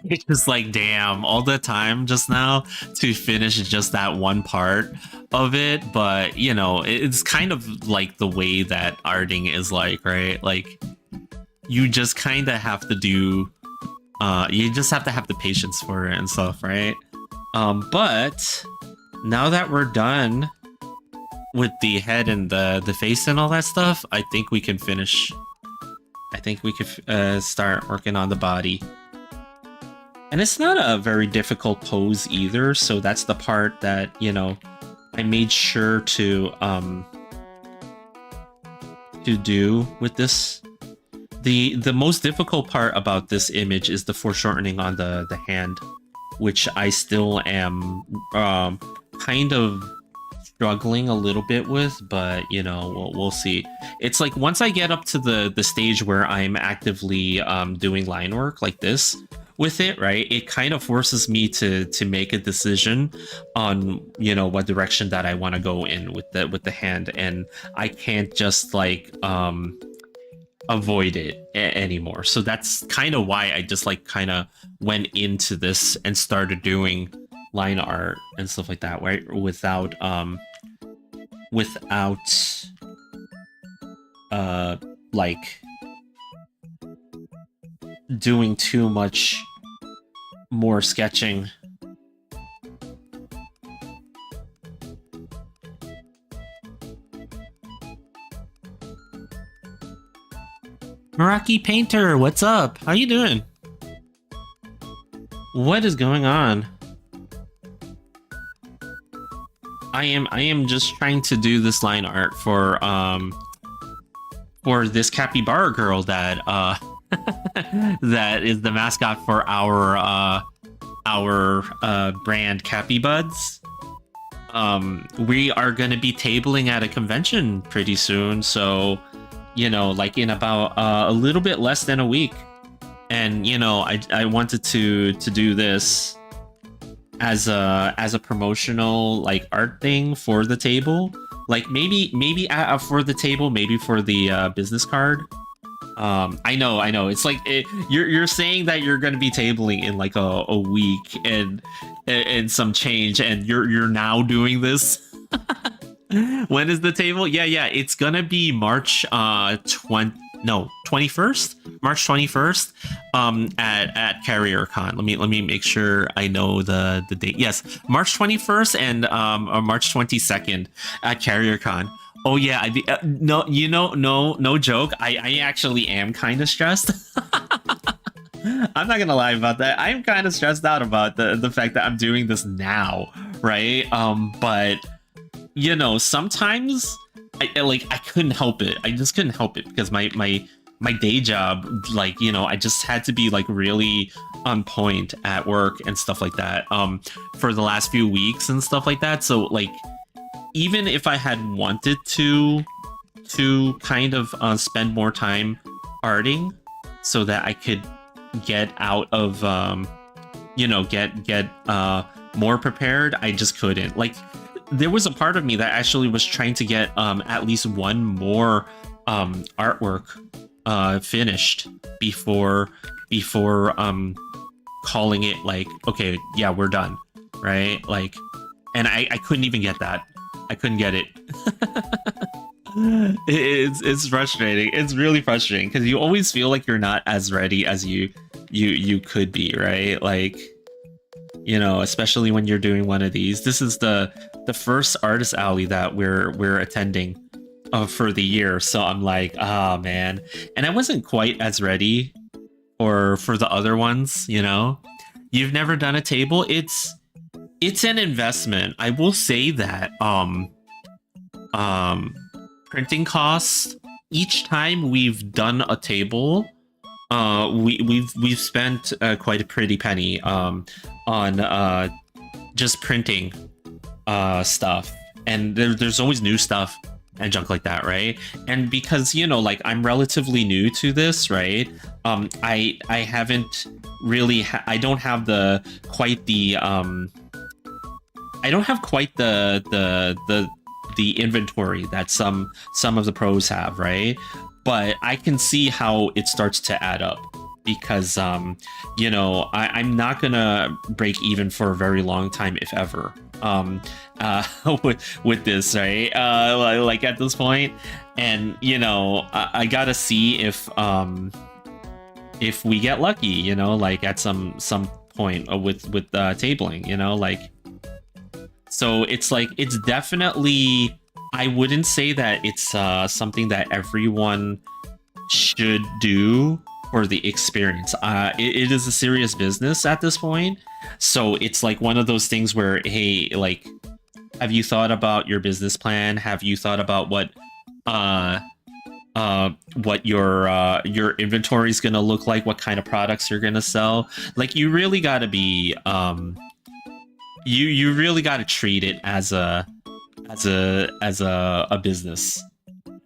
It's just like, damn, all the time just now to finish just that one part of it. But you know, it's kind of like the way that arting is like, right? Like you just kind of have to do you just have to have the patience for it and stuff, right? But now that we're done with the head and the face and all that stuff, I think we can finish. I think we could start working on the body. And it's not a very difficult pose either, so that's the part that, you know, I made sure to do with this. The most difficult part about this image is the foreshortening on the hand, which I still am kind of struggling a little bit with, but you know, we'll see. It's like once I get up to the stage where I'm actively doing line work like this with it, right, it kind of forces me to make a decision on, you know, what direction that I want to go in with the hand, and I can't just like avoid it anymore. So that's kind of why I just like kind of went into this and started doing line art and stuff like that, right? Without like doing too much more sketching. Meraki Painter, what's up? How you doing? What is going on? I am just trying to do this line art for this capybara girl that that is the mascot for our brand Cappy Buds. We are going to be tabling at a convention pretty soon, so you know, like in about a little bit less than a week. And you know, I wanted to do this as a promotional like art thing for the table, like maybe for the table, maybe for the business card. I know it's like you're saying that you're going to be tabling in like a week and some change, and you're now doing this. When is the table? Yeah, it's gonna be March 21st, March 21st, at CarrierCon. Let me make sure I know the date. Yes, March 21st and March 22nd at CarrierCon. Oh yeah, no, you know, no joke. I actually am kind of stressed. I'm not gonna lie about that. I'm kind of stressed out about the fact that I'm doing this now, right? But you know, sometimes I couldn't help it. I just couldn't help it because my day job, like, you know, I just had to be like really on point at work and stuff like that for the last few weeks and stuff like that. So like, even if I had wanted to kind of spend more time arting so that I could get out of you know, get more prepared, I just couldn't. Like, there was a part of me that actually was trying to get at least one more artwork finished before calling it like, okay, yeah, we're done, right? Like, and I couldn't even get that. I couldn't get it. It's frustrating. It's really frustrating because you always feel like you're not as ready as you could be, right? Like, you know, especially when you're doing one of these. This is the first artist alley that we're attending for the year, so I'm like, ah, man. And I wasn't quite as ready for the other ones, you know. You've never done a table. It's an investment. I will say that printing costs, each time we've done a table, we've spent quite a pretty penny on just printing stuff, and there's always new stuff and junk like that, right? And because, you know, like I'm relatively new to this, right? I haven't really I don't have the quite the I don't have quite the inventory that some of the pros have, right? But I can see how it starts to add up because you know, I'm not gonna break even for a very long time, if ever. With this, right? Like at this point, and you know, I gotta see if we get lucky, you know, like at some point with tabling, you know, like. So it's like, it's definitely, I wouldn't say that it's something that everyone should do for the experience. It is a serious business at this point. So it's like one of those things where, hey, like, have you thought about your business plan? Have you thought about what your inventory is going to look like? What kind of products you're going to sell? Like, you really got to be, you really got to treat it as a business,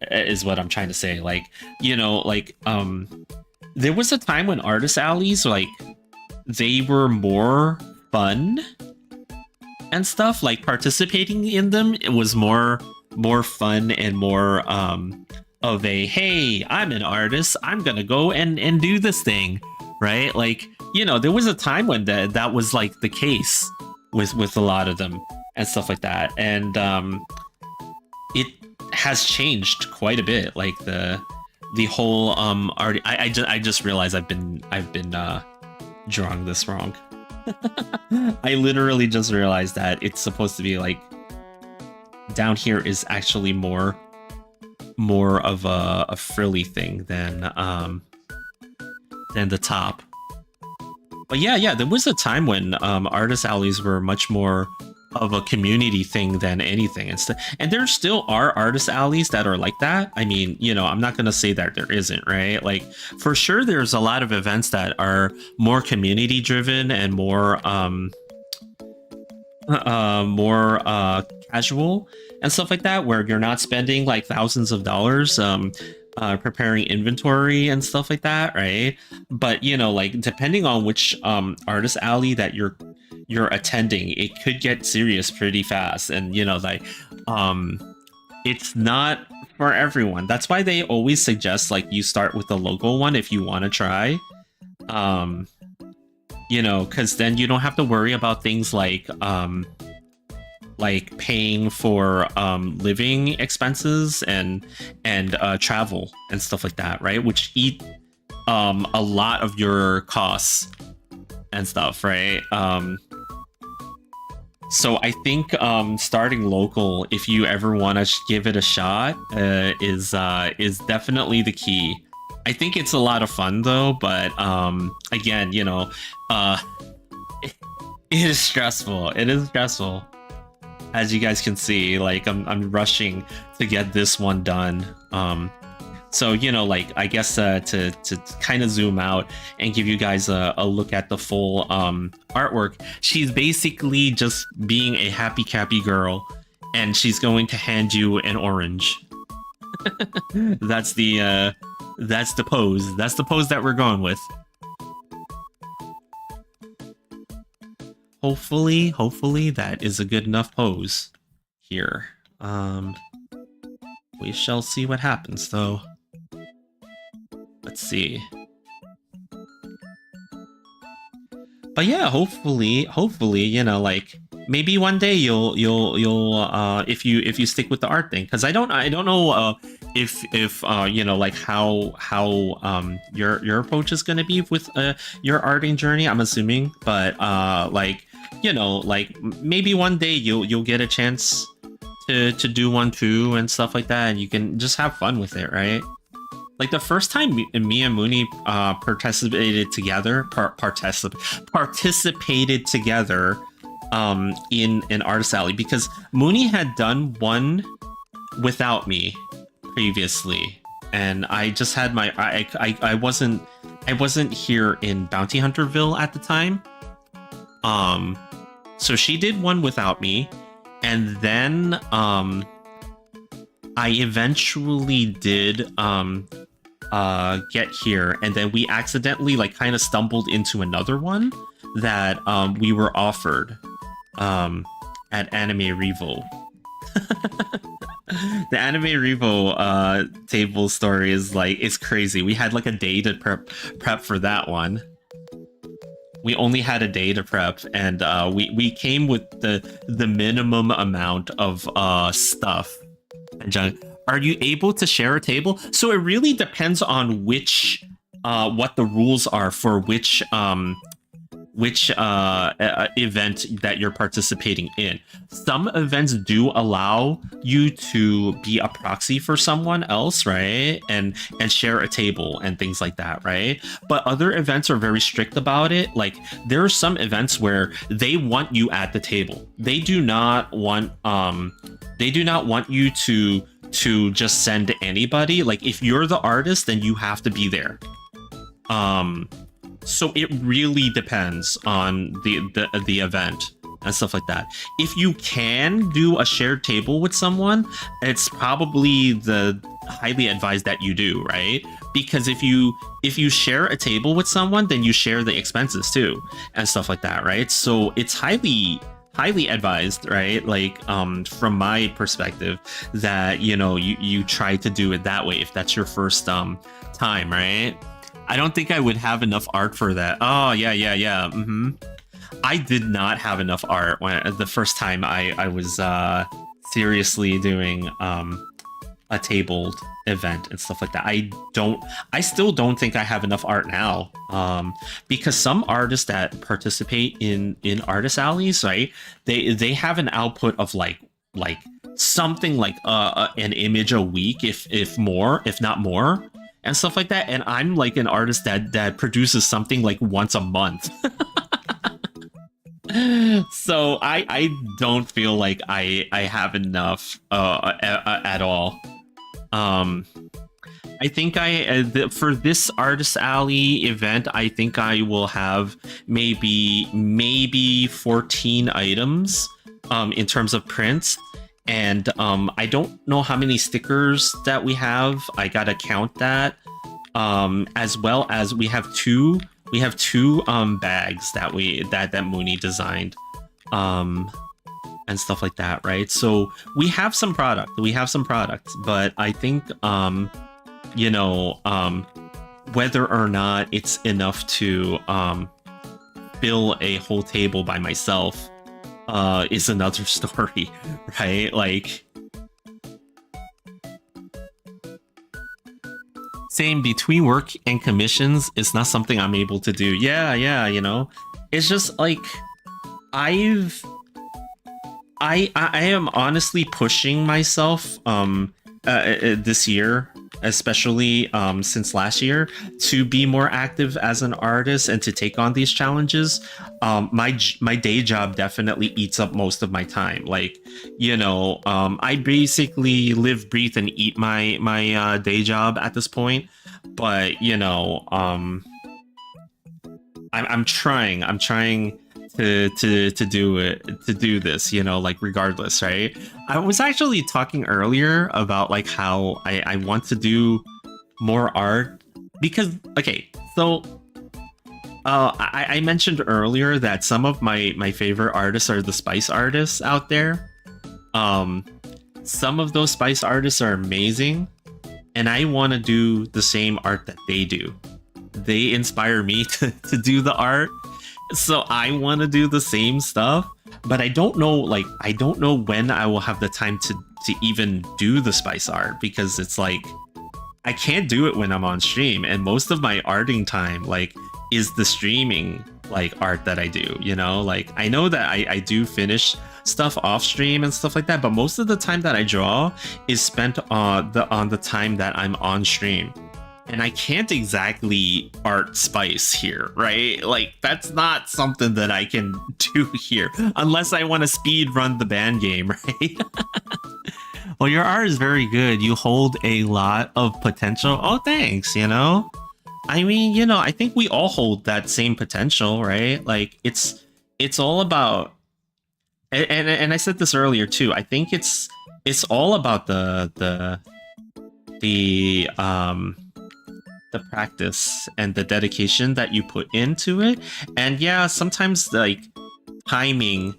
is what I'm trying to say. Like, you know, like there was a time when artist alleys, like, they were more fun and stuff. Like, participating in them, it was more fun and more of a, hey, I'm an artist, I'm gonna go and do this thing, right? Like, you know, there was a time when that was like the case with a lot of them and stuff like that, and it has changed quite a bit. Like the whole art. I just realized I've been drawing this wrong. I literally just realized that it's supposed to be like down here is actually more of a frilly thing than the top. But yeah, there was a time when artist alleys were much more of a community thing than anything. And there still are artist alleys that are like that. I mean, you know, I'm not going to say that there isn't, right? Like, for sure, there's a lot of events that are more community driven and more casual and stuff like that, where you're not spending like thousands of dollars preparing inventory and stuff like that, right? But, you know, like, depending on which artist alley that you're attending, it could get serious pretty fast. And, you know, like, it's not for everyone. That's why they always suggest, like, you start with the local one if you want to try, you know, because then you don't have to worry about things like paying for living expenses and travel and stuff like that, right? Which eat a lot of your costs and stuff, right? So I think starting local, if you ever want to give it a shot, is definitely the key. I think it's a lot of fun though, but again, you know, it is stressful. It is stressful. As you guys can see, like, I'm rushing to get this one done. So, you know, like, I guess to kind of zoom out and give you guys a look at the full artwork, she's basically just being a happy cappy girl, and she's going to hand you an orange. That's the pose. That's the pose that we're going with. Hopefully that is a good enough pose here. We shall see what happens though. Let's see. But yeah, hopefully, you know, like, maybe one day you'll if you stick with the art thing, because I don't know if you know, like, how your approach is going to be with your arting journey, I'm assuming, but like, you know, like, maybe one day you'll get a chance to do one too and stuff like that, and you can just have fun with it, right? Like, the first time me and Mooney participated together in an artist alley, because Mooney had done one without me previously, and I just had my I wasn't here in Bounty Hunterville at the time. So she did one without me, and then I eventually did get here, and then we accidentally like kind of stumbled into another one that we were offered at Anime Revo. The Anime Revo table story is like, it's crazy. We had like a day to prep for that one. We only had a day to prep, and we came with the minimum amount of stuff. And junk. Are you able to share a table? So it really depends on which what the rules are for which event that you're participating in. Some events do allow you to be a proxy for someone else, right? And share a table and things like that, right? But other events are very strict about it. Like there are some events where they want you at the table. They do not want you to just send anybody. Like if you're the artist, then you have to be there. So it really depends on the event and stuff like that. If you can do a shared table with someone, it's probably the highly advised that you do, right? Because if you share a table with someone, then you share the expenses too and stuff like that, right? So it's highly advised, right? Like from my perspective, that you try to do it that way if that's your first time, right? I don't think I would have enough art for that. Oh, yeah. I did not have enough art when the first time I was seriously doing a tabled event and stuff like that. I still don't think I have enough art now. Because some artists that participate in artist alleys, right? They have an output of like something like an image a week, if not more. And stuff like that, and I'm like an artist that produces something like once a month. So I don't feel like I have enough at all. I think for this Artist Alley event, I think I will have maybe 14 items in terms of prints. And I don't know how many stickers that we have. I gotta count that. As well as we have two bags that Mooney designed. And stuff like that, right? So we have some product. But I think whether or not it's enough to fill a whole table by myself is another story, right? Like, same between work and commissions, it's not something I'm able to do. Yeah, it's just like I am honestly pushing myself this year, especially since last year, to be more active as an artist and to take on these challenges. My day job definitely eats up most of my time. Like, I basically live, breathe, and eat my day job at this point. But I'm trying to do this, like regardless, right? I was actually talking earlier about like how I want to do more art because, okay, so I mentioned earlier that some of my favorite artists are the spice artists out there. Some of those spice artists are amazing, and I want to do the same art that they do. They inspire me to do the art. So I want to do the same stuff, but I don't know when I will have the time to even do the spice art, because it's like I can't do it when I'm on stream, and most of my arting time like is the streaming like art that I do, like I know that I do finish stuff off stream and stuff like that, but most of the time that I draw is spent on the time that I'm on stream. And I can't exactly art spice here, right? Like, that's not something that I can do here, unless I want to speed run the band game, right? Well, your art is very good. You hold a lot of potential. Oh, thanks, I mean, I think we all hold that same potential, right? Like, it's all about... And I said this earlier, too. I think it's it's all about the the practice and the dedication that you put into it. And yeah, sometimes like timing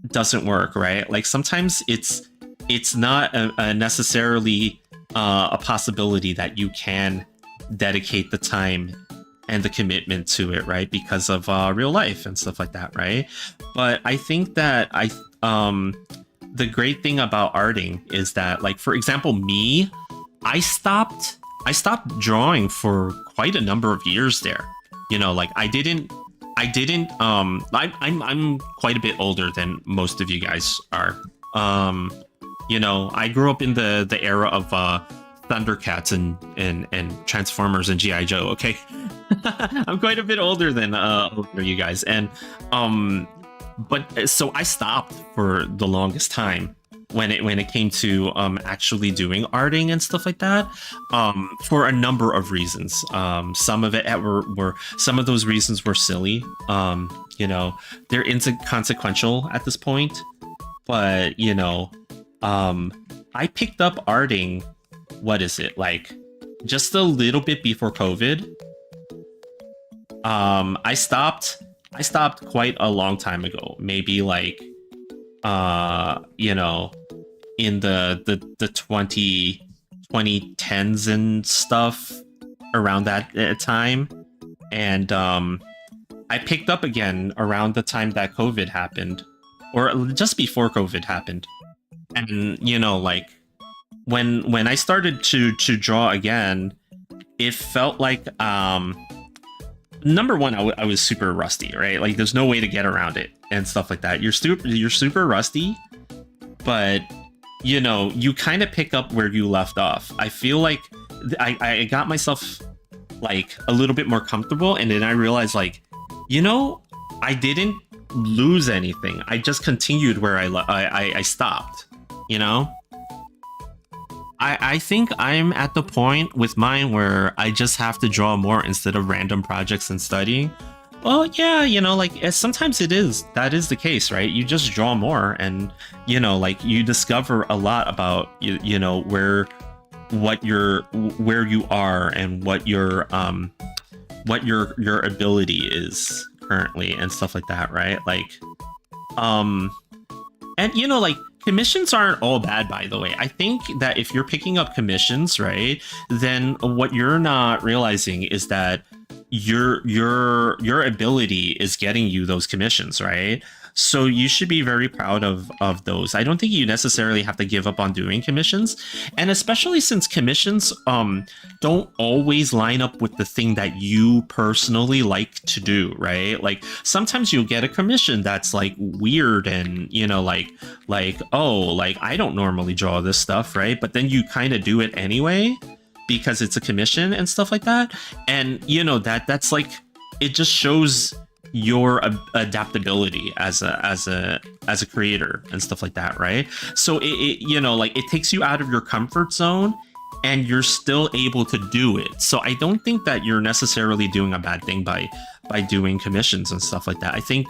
doesn't work, right? Like sometimes it's not a necessarily a possibility that you can dedicate the time and the commitment to it, right? Because of real life and stuff like that, right? But I think that the great thing about arting is that, like, for example, me, I stopped drawing for quite a number of years there. You know, like I'm quite a bit older than most of you guys are. You know, I grew up in the era of Thundercats and Transformers and GI Joe. Okay, I'm quite a bit older than older you guys, and but so I stopped for the longest time when it came to actually doing arting and stuff like that, for a number of reasons. Some of it were some of those reasons were silly. You know, they're inconsequential at this point, but you know, I picked up arting, what is it, like just a little bit before COVID. I stopped quite a long time ago, maybe like you know, in the 2010s and stuff, around that time. And I picked up again around the time that COVID happened, or just before COVID happened. And you know, like when I started to draw again, it felt like number one, I was super rusty, right? Like there's no way to get around it and stuff like that. You're super rusty, but you know, you kind of pick up where you left off. I feel like I got myself like a little bit more comfortable, and then I realized, like, you know, I didn't lose anything. I just continued where I stopped, you know? I think I'm at the point with mine where I just have to draw more instead of random projects and studying. Well, yeah, you know, like sometimes that is the case, right? You just draw more, and you know, like you discover a lot about you know, where you are and what your ability is currently and stuff like that, right? Like and you know, like commissions aren't all bad, by the way. I think that if you're picking up commissions, right, then what you're not realizing is that your ability is getting you those commissions, right? So you should be very proud of those. I don't think you necessarily have to give up on doing commissions, and especially since commissions don't always line up with the thing that you personally like to do, right? Like sometimes you'll get a commission that's like weird, and you know, like oh, like I don't normally draw this stuff, right? But then you kind of do it anyway because it's a commission and stuff like that. And you know, that's like, it just shows your adaptability as a creator and stuff like that, right? So it you know, like it takes you out of your comfort zone, and you're still able to do it. So I don't think that you're necessarily doing a bad thing by doing commissions and stuff like that. I think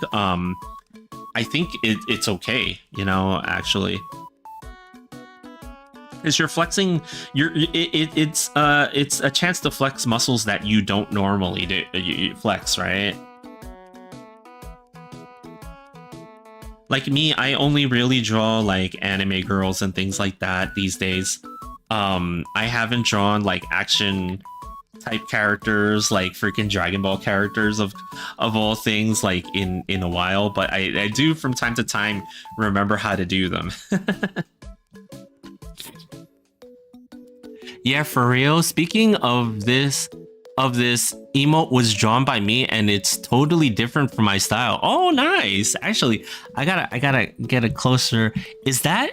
it's okay, you know, actually, because you're flexing it's a chance to flex muscles that you don't normally you flex, right? Like me, I only really draw like anime girls and things like that these days. I haven't drawn like action type characters, like freaking Dragon Ball characters of all things, like in a while, but I do from time to time remember how to do them. Yeah, for real. Speaking of this emote was drawn by me, and it's totally different from my style. Oh, nice. Actually, I gotta get a closer. Oh,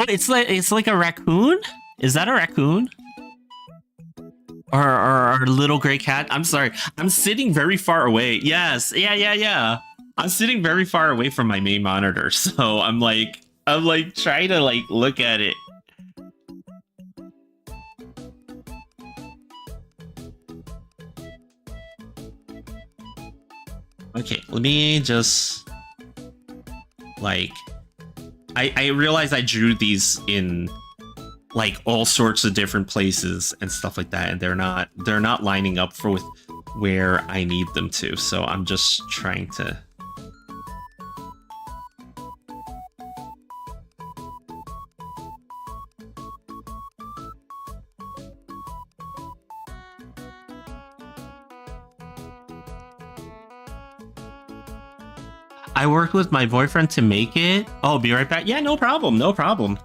it's like a raccoon? Is that a raccoon? Or a little gray cat? I'm sorry. I'm sitting very far away. Yes. Yeah. I'm sitting very far away from my main monitor, so I'm like trying to like look at it. Okay, let me just like I realized I drew these in like all sorts of different places and stuff like that, and they're not lining up for with where I need them to. So I'm just trying to. I worked with my boyfriend to make it. Oh, be right back. Yeah, no problem. No problem.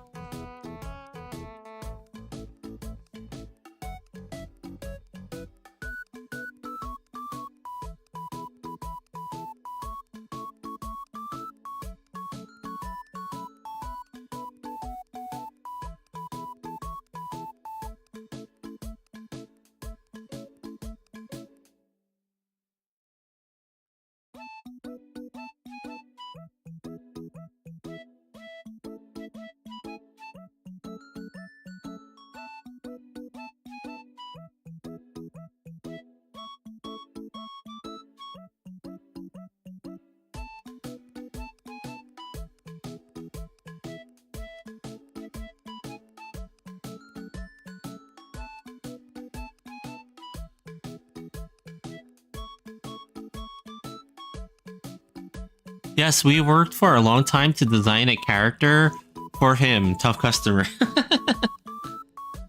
Yes, we worked for a long time to design a character for him. Tough customer.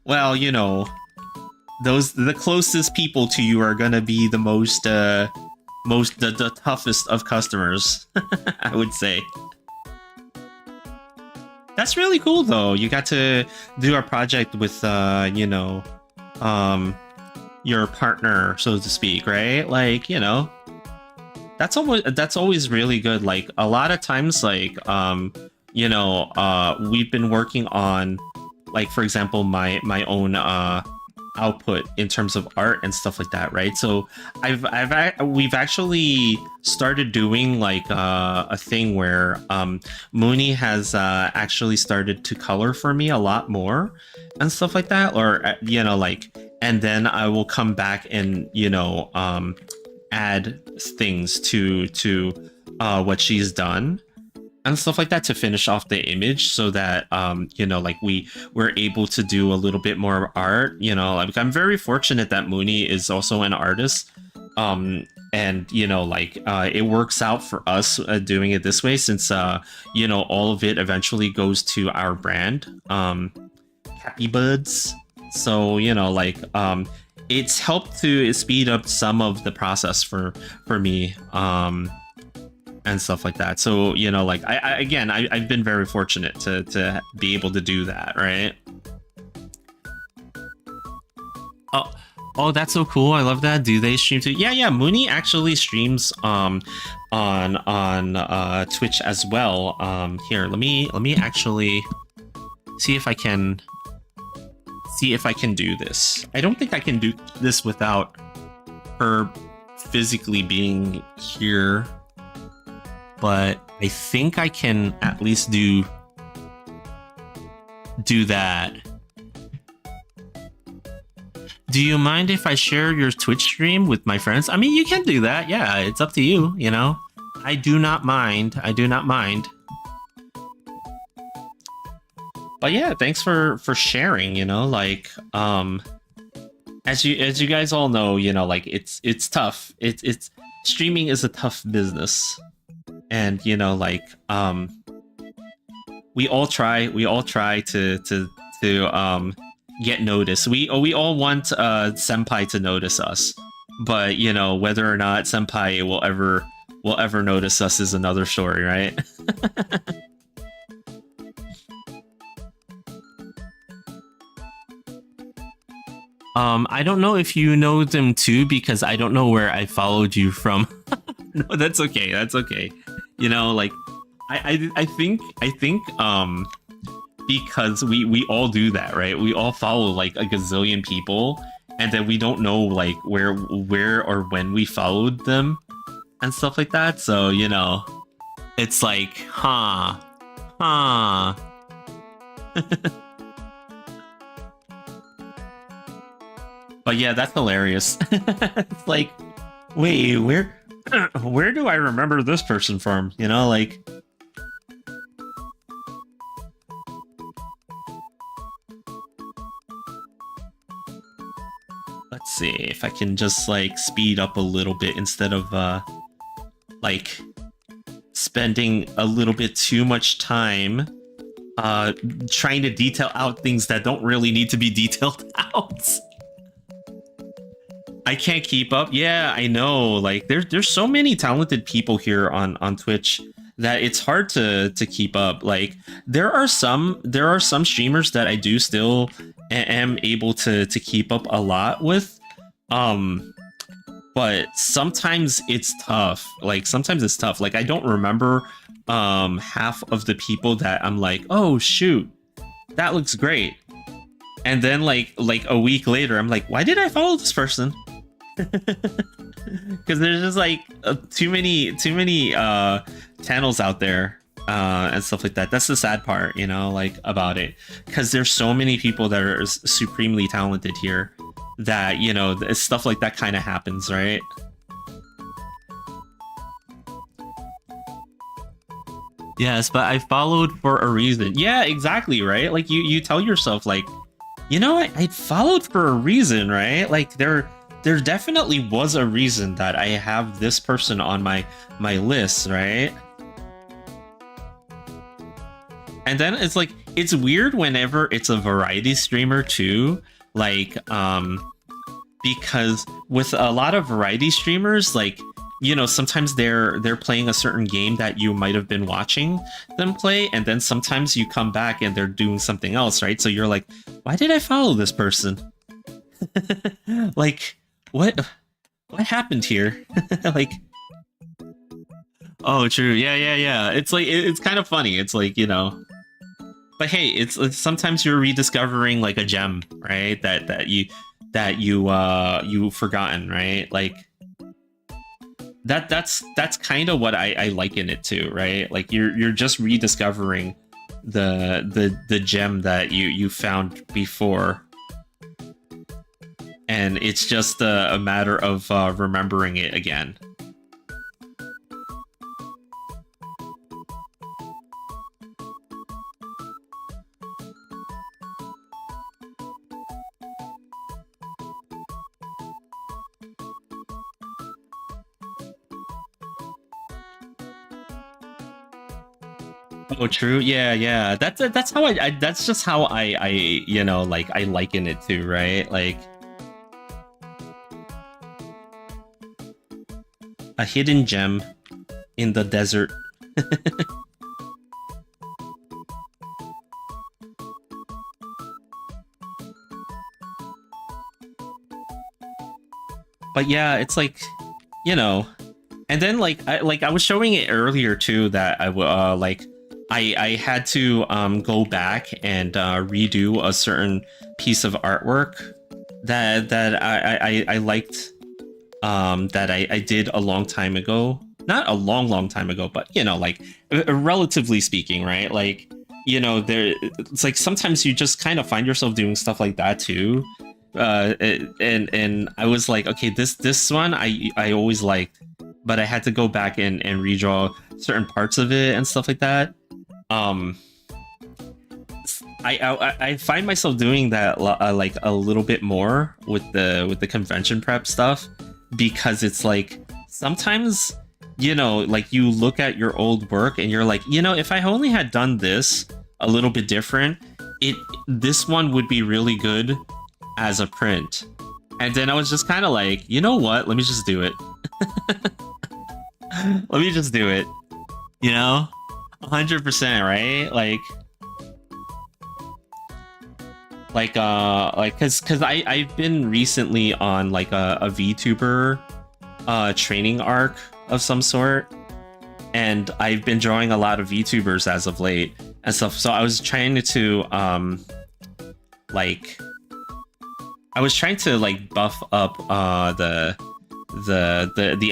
Well, you know, the closest people to you are gonna be the the toughest of customers. I would say. That's really cool, though. You got to do a project with, you know, your partner, so to speak, right? Like, you know. That's always really good. Like a lot of times, like you know, we've been working on, like for example, my own output in terms of art and stuff like that, right? So we've actually started doing like a thing where Mooney has actually started to color for me a lot more and stuff like that, or you know, like, and then I will come back and you know add things to what she's done and stuff like that to finish off the image, so that you know, like we're able to do a little bit more art. You know, like I'm very fortunate that Mooney is also an artist, and you know, like it works out for us doing it this way, since you know, all of it eventually goes to our brand, Happy Buds. So you know, like it's helped to speed up some of the process for me, and stuff like that. So you know, like I've been very fortunate to be able to do that, right? Oh, that's so cool. I love that. Do they stream too? Yeah. Mooney actually streams on Twitch as well. Here, let me actually see if I can do this. I don't think I can do this without her physically being here, but I think I can at least do that. Do you mind if I share your Twitch stream with my friends? I mean, you can do that. Yeah, it's up to you, you know. I do not mind. But yeah, thanks for sharing, you know, like as you guys all know, you know, like it's tough. It's streaming is a tough business. And you know, like we all try to get noticed. We all want senpai to notice us. But you know, whether or not senpai will ever notice us is another story, right? I don't know if you know them too, because I don't know where I followed you from. No, that's okay. You know, like I think because we all do that, right? We all follow like a gazillion people, and then we don't know like where or when we followed them and stuff like that. So, you know, it's like, huh. But yeah, that's hilarious. It's like, wait, where do I remember this person from? You know, like, see if I can just like speed up a little bit instead of like spending a little bit too much time trying to detail out things that don't really need to be detailed out. I can't keep up. Yeah, I know. Like there's so many talented people here on Twitch that it's hard to keep up. Like there are some streamers that I do still am able to keep up a lot with. But sometimes it's tough. Like sometimes it's tough. Like I don't remember half of the people that I'm like, "Oh shoot, that looks great." And then like a week later I'm like, "Why did I follow this person?" Because there's just like too many channels out there and stuff like that. That's the sad part, you know, like about it, because there's so many people that are supremely talented here that, you know, stuff like that kind of happens, right? Yes, but I followed for a reason. Yeah, exactly, right? Like you tell yourself like, you know, I followed for a reason, right? Like there definitely was a reason that I have this person on my list, right? And then it's like, it's weird whenever it's a variety streamer too, like because with a lot of variety streamers, like, you know, sometimes they're playing a certain game that you might have been watching them play, and then sometimes you come back and they're doing something else, right? So you're like, why did I follow this person? Like, what happened here? Like, oh, true. Yeah. It's like it's kind of funny. It's like, you know, but hey, it's sometimes you're rediscovering like a gem, right? That you've forgotten, right? Like that's kind of what I liken it to, right? Like you're just rediscovering the gem that you found before. And it's just a matter of remembering it again. Oh, true. Yeah. That's how I that's just how I you know, like I liken it to, right? Like a hidden gem in the desert. But yeah, it's like, you know, and then like I was showing it earlier too that I had to go back and redo a certain piece of artwork that I liked, that I did a long time ago. Not a long time ago, but, you know, like relatively speaking, right? Like, you know, it's like sometimes you just kind of find yourself doing stuff like that too. And I was like, okay, this one I always liked, but I had to go back and redraw certain parts of it and stuff like that. I find myself doing that like a little bit more with the convention prep stuff, because it's like sometimes, you know, like you look at your old work and you're like, you know, if I only had done this a little bit different, this one would be really good as a print. And then I was just kind of like, you know what? Let me just do it. Let me just do it. You know, 100%, right? Cause I've been recently on like a VTuber training arc of some sort, and I've been drawing a lot of VTubers as of late and stuff. So I was trying to buff up the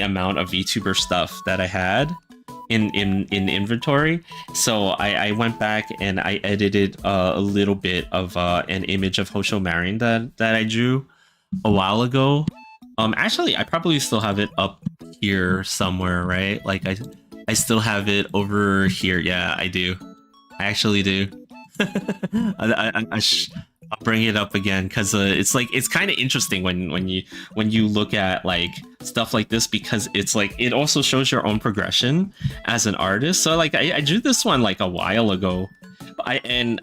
amount of VTuber stuff that I had in inventory. So I went back and I edited a little bit of an image of Hosho Marin that I drew a while ago. Actually, I probably still have it up here somewhere, right? Like I still have it over here. Yeah, I do. I actually do. bring it up again because it's like it's kind of interesting when you look at like stuff like this because it's like it also shows your own progression as an artist. So like I drew this one like a while ago, I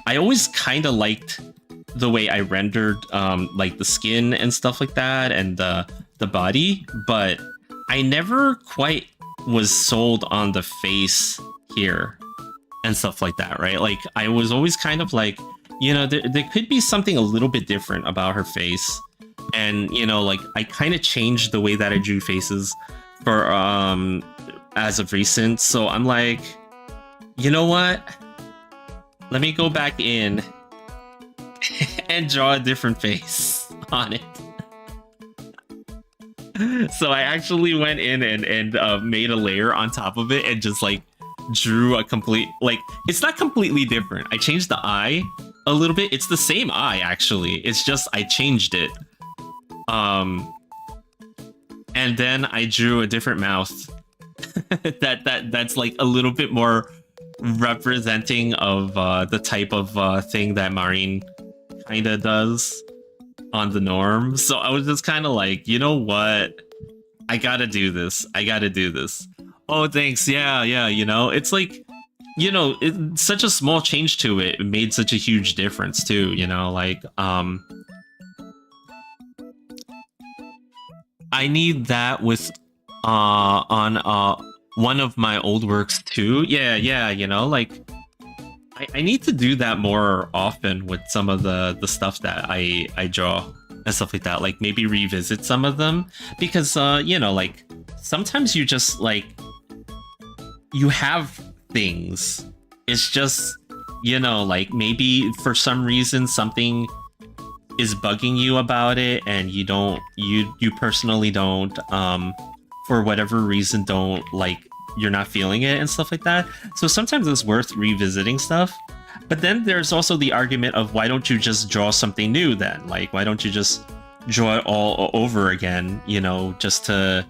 always kind of liked the way I rendered like the skin and stuff like that and the body, but I never quite was sold on the face here and stuff like that, right? Like I was always kind of like, you know, there could be something a little bit different about her face. And, you know, like I kind of changed the way that I drew faces for as of recent. So I'm like, you know what? Let me go back in and draw a different face on it. So I actually went in and made a layer on top of it and just like drew a complete, like, it's not completely different. I changed the eye a little bit. It's the same eye actually. It's just I changed it. And then I drew a different mouth that's like a little bit more representing of the type of thing that Marine kind of does on the norm. So I was just kind of like, you know what? I gotta do this. I gotta do this. Oh, thanks. Yeah, you know, it's like, you know, it's such a small change to it. It made such a huge difference too, you know, like, I need that with, on, one of my old works too. Yeah, you know, like, I need to do that more often with some of the stuff that I draw and stuff like that. Like maybe revisit some of them because you know, like sometimes you just like you have things. It's just, you know, like maybe for some reason something is bugging you about it and you personally don't for whatever reason don't like you're not feeling it and stuff like that. So sometimes it's worth revisiting stuff. But then there's also the argument of why don't you just draw something new then? Like, why don't you just draw it all over again? You know, just to,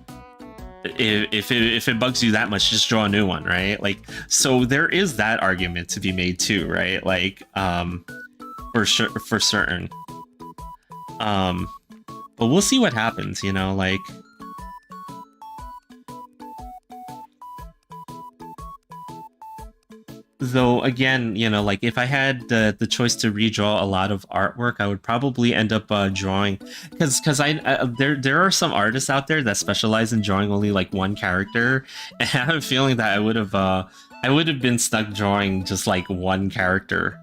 if it bugs you that much, just draw a new one, right? Like, so there is that argument to be made too, right? Like, for sure, for certain. But we'll see what happens, you know, like, though again, you know, like if I had the choice to redraw a lot of artwork, I would probably end up drawing because there are some artists out there that specialize in drawing only like one character, and I have a feeling that I would have been stuck drawing just like one character.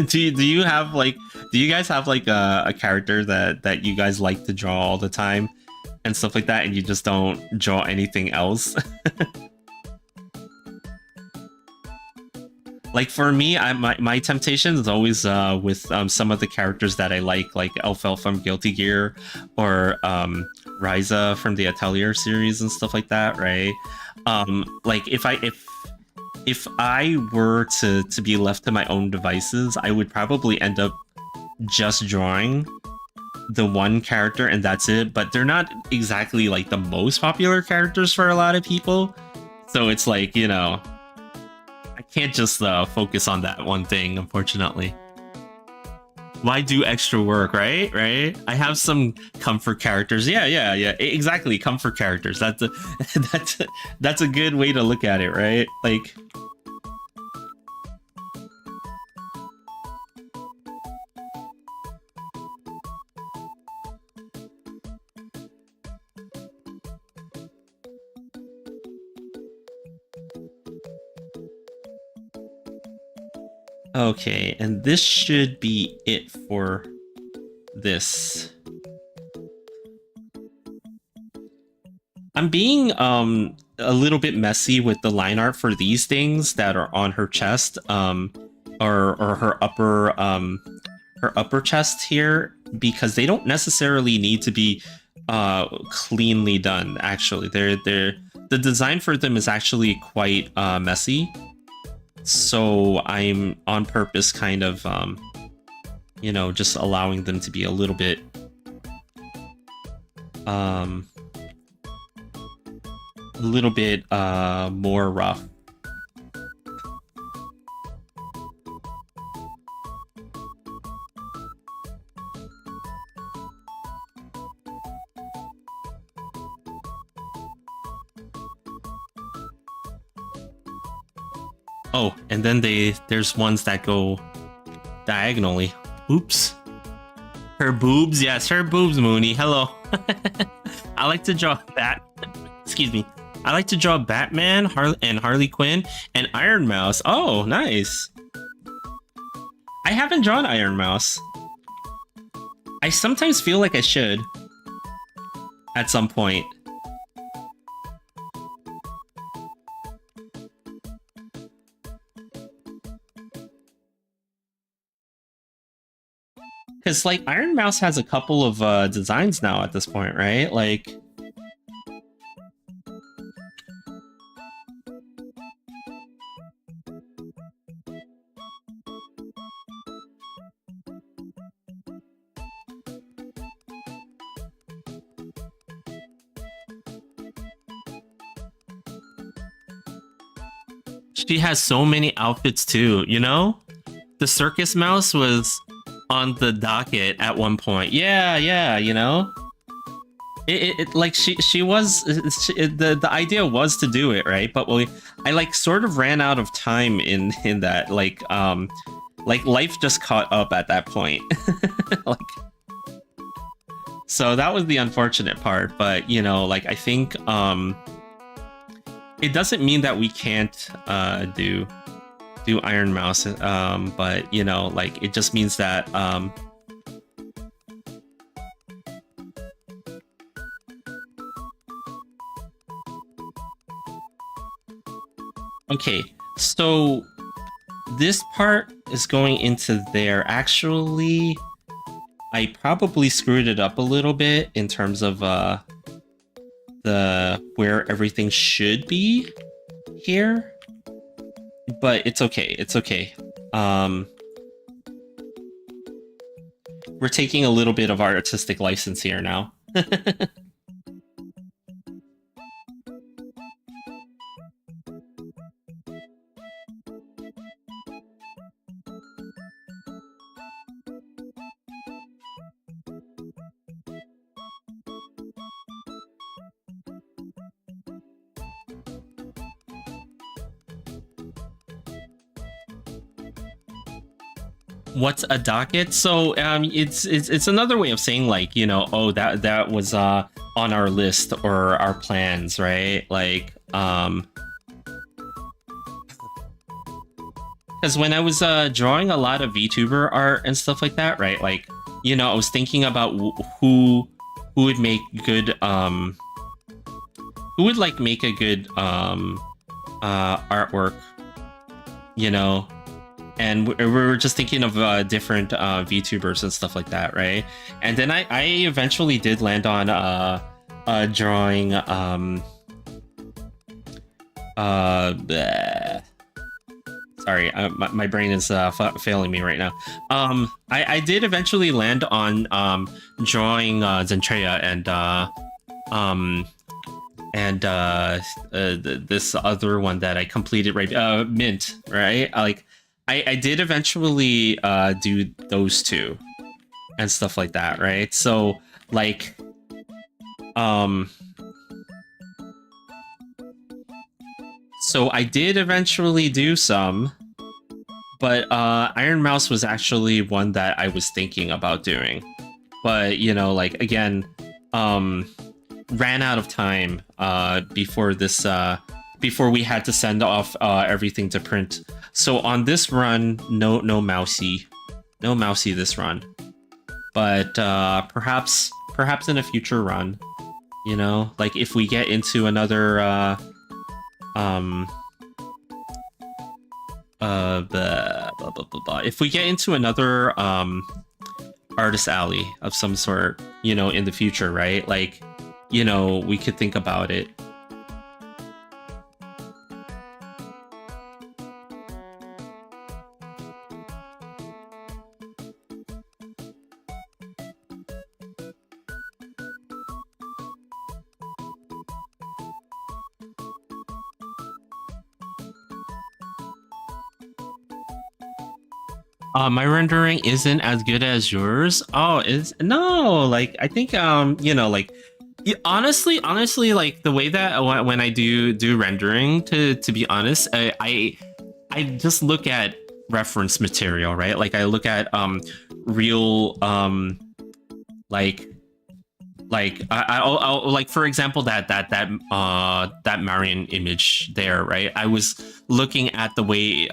Do you have like, do you guys have like a character that you guys like to draw all the time and stuff like that, and you just don't draw anything else? Like for me, my temptation is always with some of the characters that I like Elfel from Guilty Gear or Ryza from the Atelier series and stuff like that, right? Like if I were to be left to my own devices, I would probably end up just drawing the one character and that's it. But they're not exactly like the most popular characters for a lot of people, so it's like, you know, I can't just focus on that one thing, unfortunately. Why do extra work, right? I have some comfort characters. Yeah, exactly, comfort characters. That's a that's a good way to look at it, right? Like, okay, and this should be it for this. I'm being a little bit messy with the line art for these things that are on her chest, or her upper chest here, because they don't necessarily need to be cleanly done. Actually, the design for them is actually quite messy. So I'm on purpose kind of, you know, just allowing them to be a little bit, more rough. Oh, and then there's ones that go diagonally. Oops. Her boobs, yes, her boobs, Mooney. Hello. I like to draw that. Excuse me. I like to draw Batman, Harley Quinn, and Iron Mouse. Oh, nice. I haven't drawn Iron Mouse. I sometimes feel like I should. At some point. Because, like, Iron Mouse has a couple of designs now at this point, right? Like... She has so many outfits too, you know? The circus mouse was on the docket at one point. Yeah, you know? It like she was the idea was to do it, right? But I like sort of ran out of time in that, like life just caught up at that point. Like, so that was the unfortunate part, but you know, like I think it doesn't mean that we can't do Iron Mouse, but you know, like it just means that okay, so this part is going into there. Actually, I probably screwed it up a little bit in terms of the where everything should be here, but it's okay. It's okay. We're taking a little bit of our artistic license here now. What's a docket? So it's another way of saying, like, you know, oh, that was on our list or our plans, right? Like because when I was drawing a lot of VTuber art and stuff like that, right? Like, you know, I was thinking about who would make good who would like make a good artwork, you know. And we were just thinking of different VTubers and stuff like that, right? And then I eventually did land on drawing sorry, my brain is failing me right now. I did eventually land on drawing Zentreya and this other one that I completed, right? Mint, right? Like. I did eventually do those two and stuff like that, right? So, like, so I did eventually do some, but Iron Mouse was actually one that I was thinking about doing. But, you know, like, again, ran out of time before this, before we had to send off everything to print. So on this run, no Mousy this run, but perhaps in a future run, you know, like if we get into another if we get into another artist alley of some sort, you know, in the future, right? Like, you know, we could think about it. My rendering isn't as good as yours. Oh, is no, like I think you know, like honestly, like the way that when I do rendering, to be honest, I I just look at reference material, right? Like I look at real like I'll like, for example, that Marion image there, right? I was looking at the way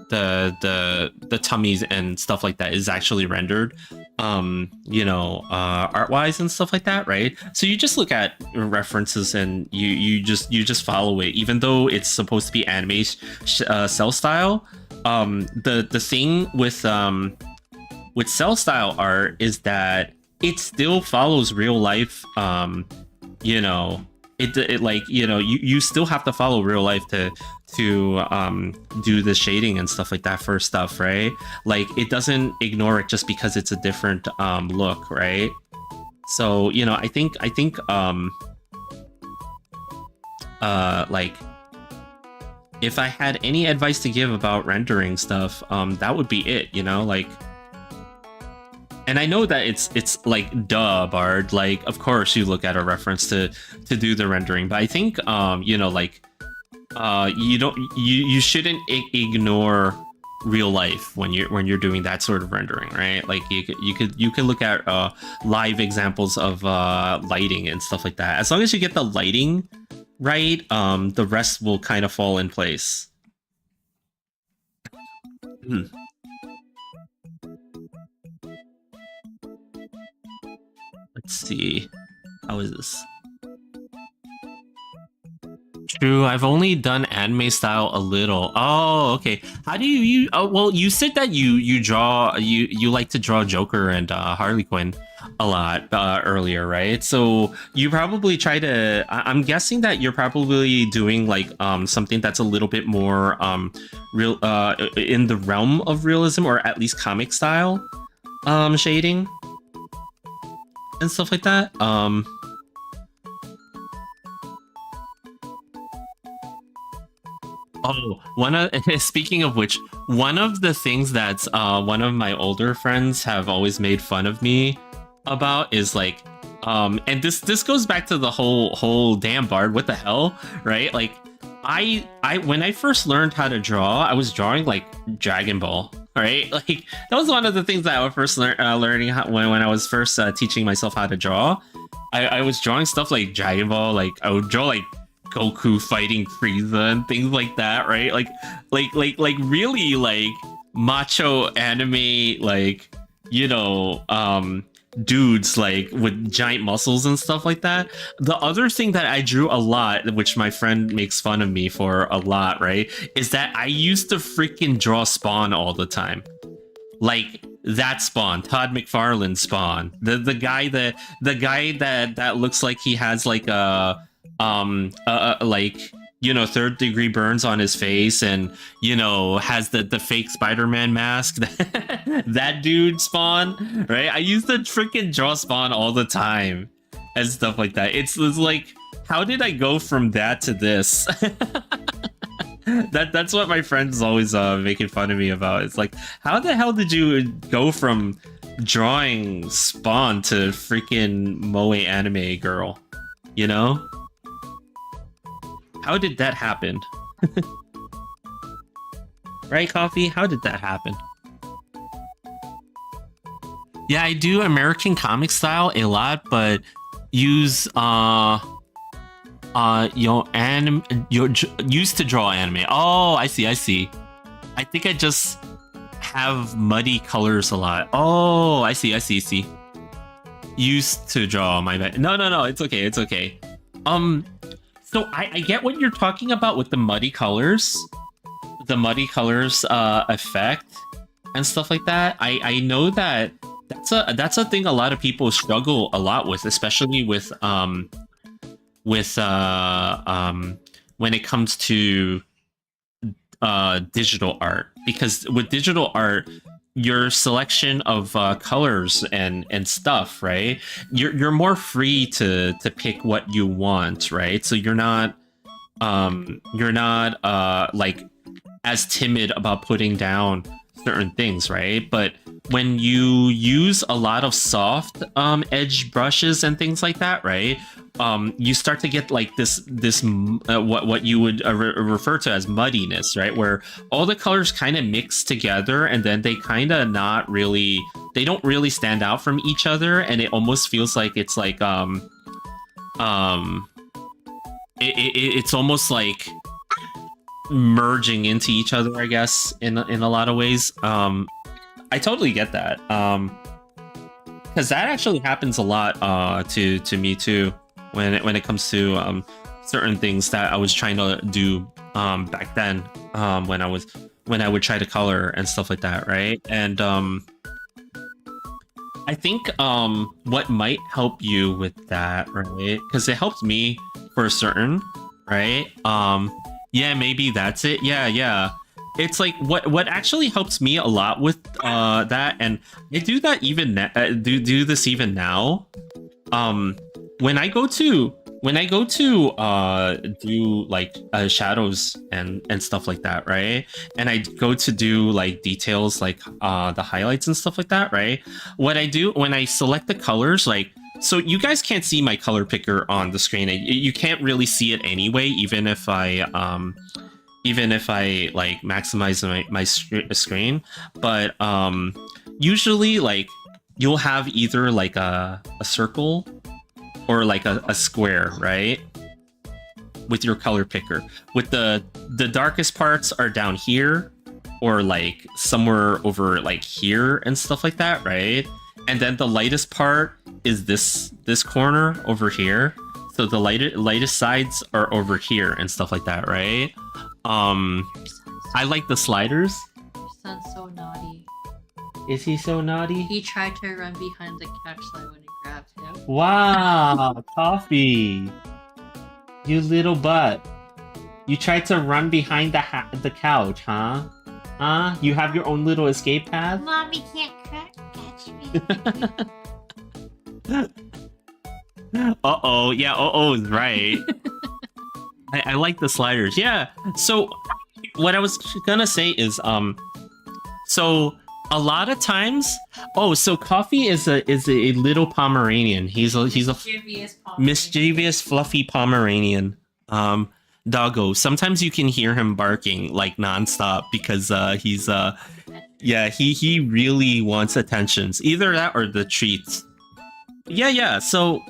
the tummies and stuff like that is actually rendered, art wise and stuff like that, right? So you just look at references and you just follow it, even though it's supposed to be anime cell style. The thing with cell style art is that it still follows real life. It like, you still have to follow real life to do the shading and stuff like that for stuff, right? Like it doesn't ignore it just because it's a different look, right? So I think like, if I had any advice to give about rendering stuff, that would be it, like. And I know that it's like, duh, Bard, like, of course you look at a reference to do the rendering, but I think you shouldn't ignore real life when you're doing that sort of rendering, right? Like you could look at live examples of lighting and stuff like that. As long as you get the lighting right, the rest will kind of fall in place. Let's see. How is this? True, I've only done anime style a little. Oh, okay. How do you oh, well, you said that you draw, you like to draw Joker and Harley Quinn a lot earlier, right? So you probably try to, I'm guessing that you're probably doing like something that's a little bit more real in the realm of realism, or at least comic style shading and stuff like that. Speaking of which, one of the things that's one of my older friends have always made fun of me about is like, and this goes back to the whole damn Bard, what the hell, right? Like, I when I first learned how to draw, I was drawing like Dragon Ball. Right, like that was one of the things that I was first learning when I was first teaching myself how to draw. I was drawing stuff like Dragon Ball, like I would draw like Goku fighting Frieza and things like that, right? Like really like macho anime, like dudes like with giant muscles and stuff like that. The other thing that I drew a lot, which my friend makes fun of me for a lot, right, is that I used to freaking draw Spawn all the time. Like that Spawn, Todd McFarlane Spawn, the guy that looks like he has like a like third degree burns on his face, and has the fake Spider-Man mask. That dude Spawn, right? I used to freaking draw Spawn all the time and stuff like that. It's like, how did I go from that to this? That's what my friends always making fun of me about. It's like, how the hell did you go from drawing Spawn to freaking moe anime girl? How did that happen? Right, Coffee? How did that happen? Yeah, I do American comic style a lot, but use used to draw anime. Oh, I see. I think I just have muddy colors a lot. Oh, I see. Used to draw, my bad. No, it's okay. So I get what you're talking about with the muddy colors effect and stuff like that. I know that that's a thing a lot of people struggle a lot with, especially with when it comes to digital art, because with digital art, your selection of colors and stuff, right? You're more free to pick what you want, right? So you're not like as timid about putting down certain things, right? But when you use a lot of soft edge brushes and things like that, right? You start to get like this what you would refer to as muddiness, right? Where all the colors kind of mix together, and then they kind of they don't really stand out from each other, and it almost feels like it's like it's almost like merging into each other, I guess, in a lot of ways. I totally get that, because that actually happens a lot to me too, when it comes to certain things that I was trying to do back then, when I would try to color and stuff like that, right? And I think what might help you with that, right? Because it helped me for a certain, right? Yeah, maybe that's it. Yeah. It's like what actually helps me a lot with that, and I do that even do this even now. When I go to do like shadows and stuff like that, right? And I go to do like details, like the highlights and stuff like that, right? What I do when I select the colors, like, so you guys can't see my color picker on the screen. You can't really see it anyway, even if I like maximize my screen. But usually, like, you'll have either like a circle or like a square, right? With your color picker. With the darkest parts are down here, or like somewhere over like here and stuff like that, right? And then the lightest part is this corner over here. So the lightest sides are over here and stuff like that, right? I like the sliders.
Your son's so naughty.
Is he so naughty?
He tried to run behind the couch, so I wouldn't grab him.
Wow, Coffee, you little butt. You tried to run behind the couch, huh? You have your own little escape path?
Mommy can't catch me.
Uh-oh, yeah, uh-oh is right. I like the sliders. Yeah, so what I was gonna say is, so a lot of times, so Coffee is a little Pomeranian. He's a mischievous, fluffy Pomeranian. Doggo. Sometimes you can hear him barking like nonstop because he's he really wants attentions. Either that or the treats. Yeah. So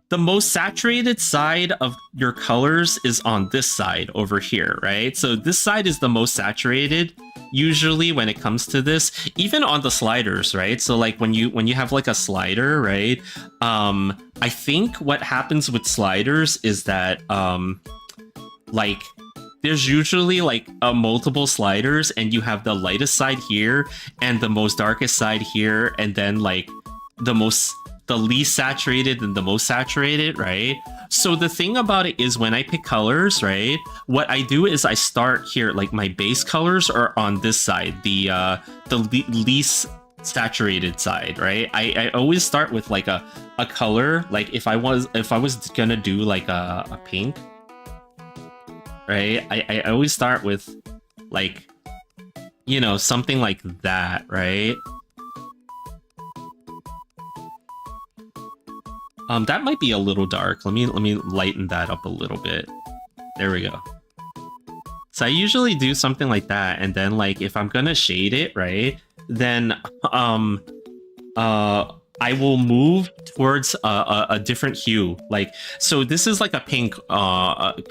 the most saturated side of your colors is on this side over here, right? So this side is the most saturated usually when it comes to this, even on the sliders, right? So like when you have like a slider, right? I think what happens with sliders is that like there's usually like multiple sliders, and you have the lightest side here and the most darkest side here, and then like the least saturated and the most saturated, right? So the thing about it is, when I pick colors, right, what I do is I start here, like my base colors are on this side, the least saturated side, right? I always start with like a color, like if I was gonna do like a pink, right? I always start with like, you know, something like that, right? That might be a little dark. Let me lighten that up a little bit. There we go. So I usually do something like that, and then like if I'm gonna shade it, right, then I will move towards a different hue. Like, so this is like a pink,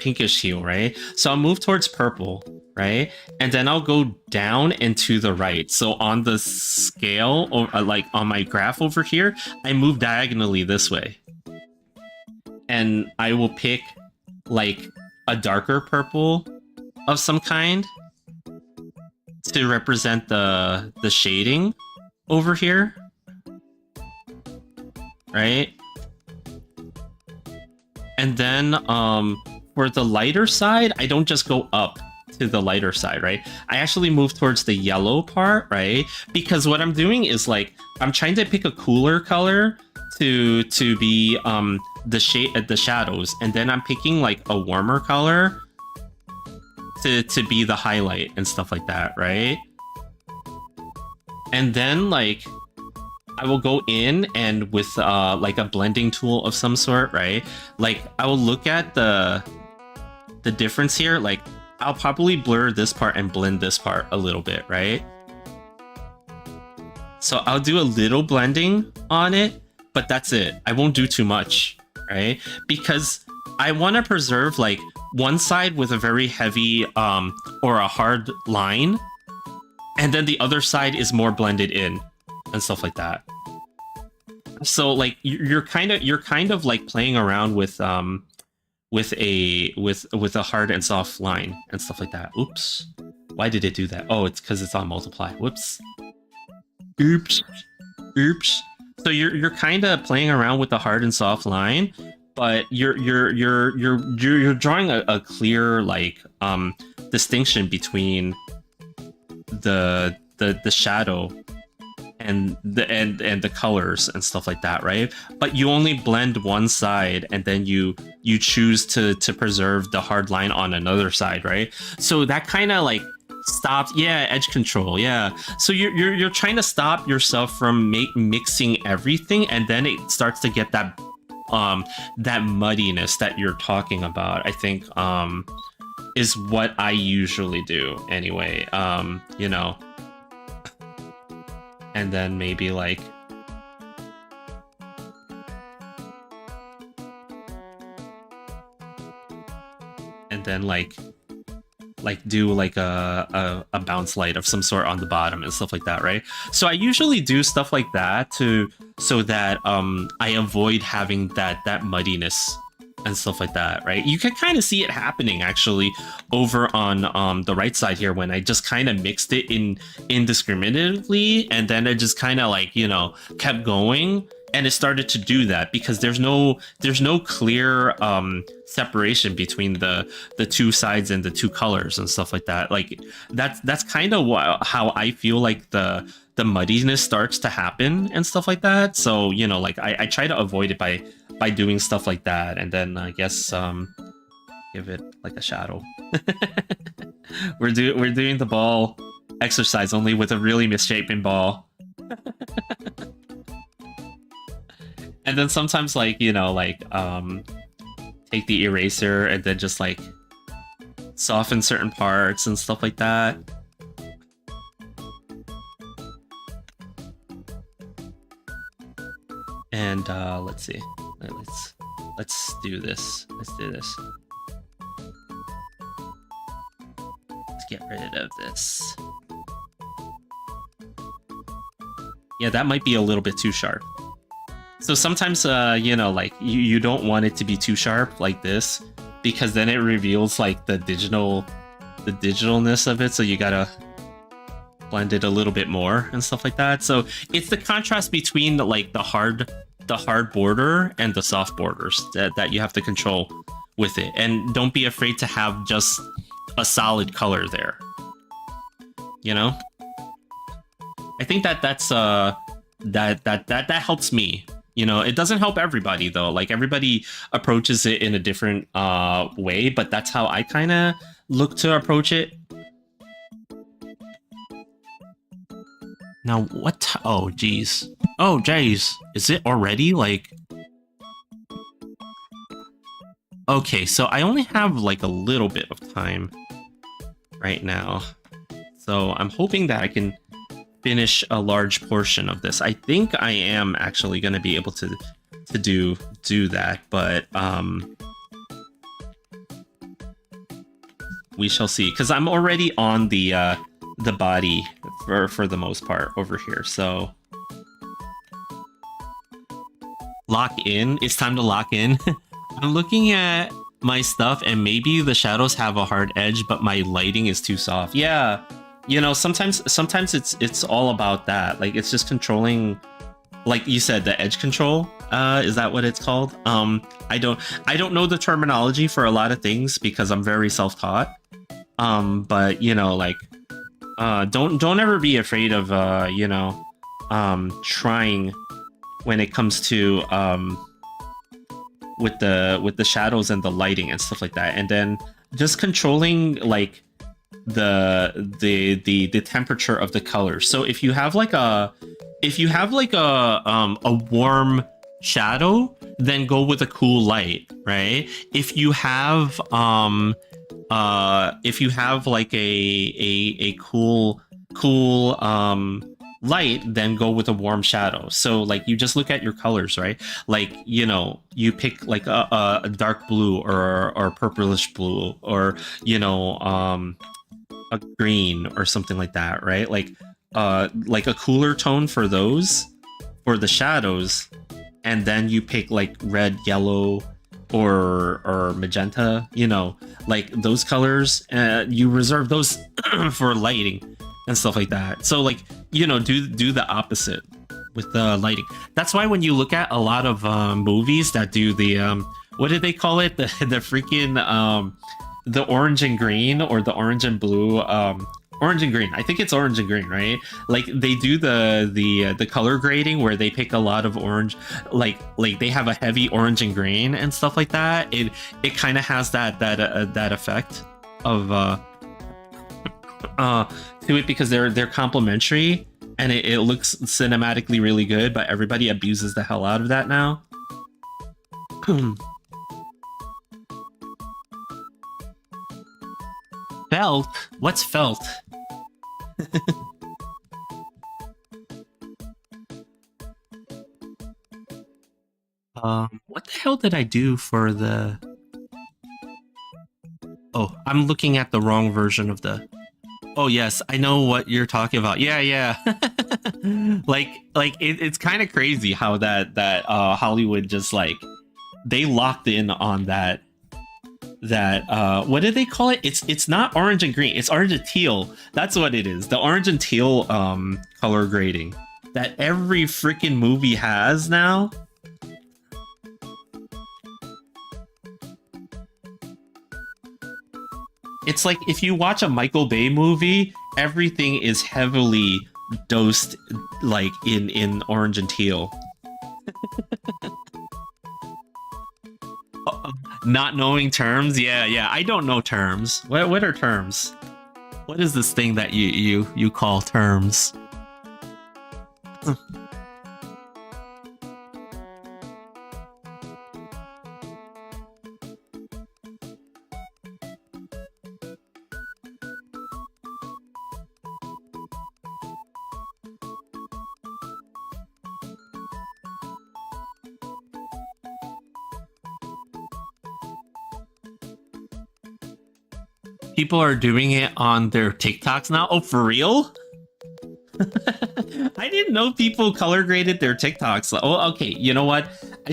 pinkish hue, right? So I'll move towards purple, right? And then I'll go down and to the right. So on the scale, or like on my graph over here, I move diagonally this way. And I will pick like a darker purple of some kind to represent the shading over here. Right? And then for the lighter side, I don't just go up to the lighter side, right? I actually move towards the yellow part, right? Because what I'm doing is like I'm trying to pick a cooler color to be the shadows, and then I'm picking like a warmer color to be the highlight and stuff like that, right? And then like I will go in and with like a blending tool of some sort, right? Like I will look at the difference here. Like I'll probably blur this part and blend this part a little bit, right? So I'll do a little blending on it, but that's it. I won't do too much, right? Because I want to preserve like one side with a very heavy or a hard line, and then the other side is more blended in and stuff like that. So like you're kind of like playing around with a hard and soft line and stuff like that. Oops. Why did it do that? Oh, it's because it's on multiply. Whoops. Oops. Oops. So you're kind of playing around with the hard and soft line, but you're drawing a clear like distinction between the shadow and the colors and stuff like that, right? But you only blend one side, and then you choose to preserve the hard line on another side, right? So that kind of like stops, yeah, edge control, yeah. So you're trying to stop yourself from mixing everything, and then it starts to get that that muddiness that you're talking about. I think is what I usually do anyway. You know. And then maybe like and then like do like a bounce light of some sort on the bottom and stuff like that, right? So I usually do stuff like that so that I avoid having that muddiness and stuff like that, right? You can kind of see it happening actually over on the right side here when I just kind of mixed it indiscriminately, and then it just kind of like, you know, kept going, and it started to do that because there's no clear separation between the two sides and the two colors and stuff like that. Like that's kind of how I feel like the muddiness starts to happen and stuff like that. So, you know, like I try to avoid it by doing stuff like that, and then I guess give it like a shadow. we're doing the ball exercise only with a really misshapen ball. And then sometimes, like, you know, like take the eraser and then just like soften certain parts and stuff like that. And let's see. Let's do this. Let's do this. Let's get rid of this. Yeah, that might be a little bit too sharp. So sometimes, you know, like you don't want it to be too sharp like this, because then it reveals like the digitalness of it. So you gotta blend it a little bit more and stuff like that. So it's the contrast between like the hard border and the soft borders that you have to control with it. And don't be afraid to have just a solid color there. You know? I think that's that helps me. You know, it doesn't help everybody though. Like everybody approaches it in a different way, but that's how I kind of look to approach it. Now what? Oh geez. Oh jeez. Is it already like? Okay, so I only have like a little bit of time right now, so I'm hoping that I can finish a large portion of this. I think I am actually going to be able to do that, but we shall see, because I'm already on the body for the most part over here. So lock in. It's time to lock in. I'm looking at my stuff and maybe the shadows have a hard edge, but my lighting is too soft. Yeah. You know, sometimes it's all about that. Like it's just controlling, like you said, the edge control. Is that what it's called? I don't know the terminology for a lot of things because I'm very self-taught. But you know, like don't ever be afraid of you know, trying when it comes to with the shadows and the lighting and stuff like that. And then just controlling like the temperature of the color. So if you have like a warm shadow, then go with a cool light, right? If you have like a cool light, then go with a warm shadow. So like you just look at your colors, right? Like, you know, you pick like a dark blue or purplish blue, or you know, a green or something like that, right? Like a cooler tone for those, for the shadows, and then you pick like red, yellow, or magenta, you know, like those colors. You reserve those for lighting and stuff like that. So like, you know, do the opposite with the lighting. That's why when you look at a lot of movies that do the what did they call it, the freaking the orange and green, or the orange and blue, orange and green, I think it's orange and green, right? Like they do the color grading where they pick a lot of orange, like they have a heavy orange and green and stuff like that. It kind of has that effect of to it, because they're complementary, and it looks cinematically really good, but everybody abuses the hell out of that now. Felt? What's felt? What the hell did I do for the... Oh, I'm looking at the wrong version of the... Oh yes, I know what you're talking about. Yeah. like it's kind of crazy how that Hollywood just like, they locked in on that what did they call it? It's not orange and green, it's orange and teal. That's what it is. The orange and teal color grading that every freaking movie has now. It's like if you watch a Michael Bay movie, everything is heavily dosed like in orange and teal. Not knowing terms? Yeah. I don't know terms. What are terms? What is this thing that you call terms? People are doing it on their TikToks now. Oh, for real? I didn't know people color graded their TikToks. Oh, okay. You know what? It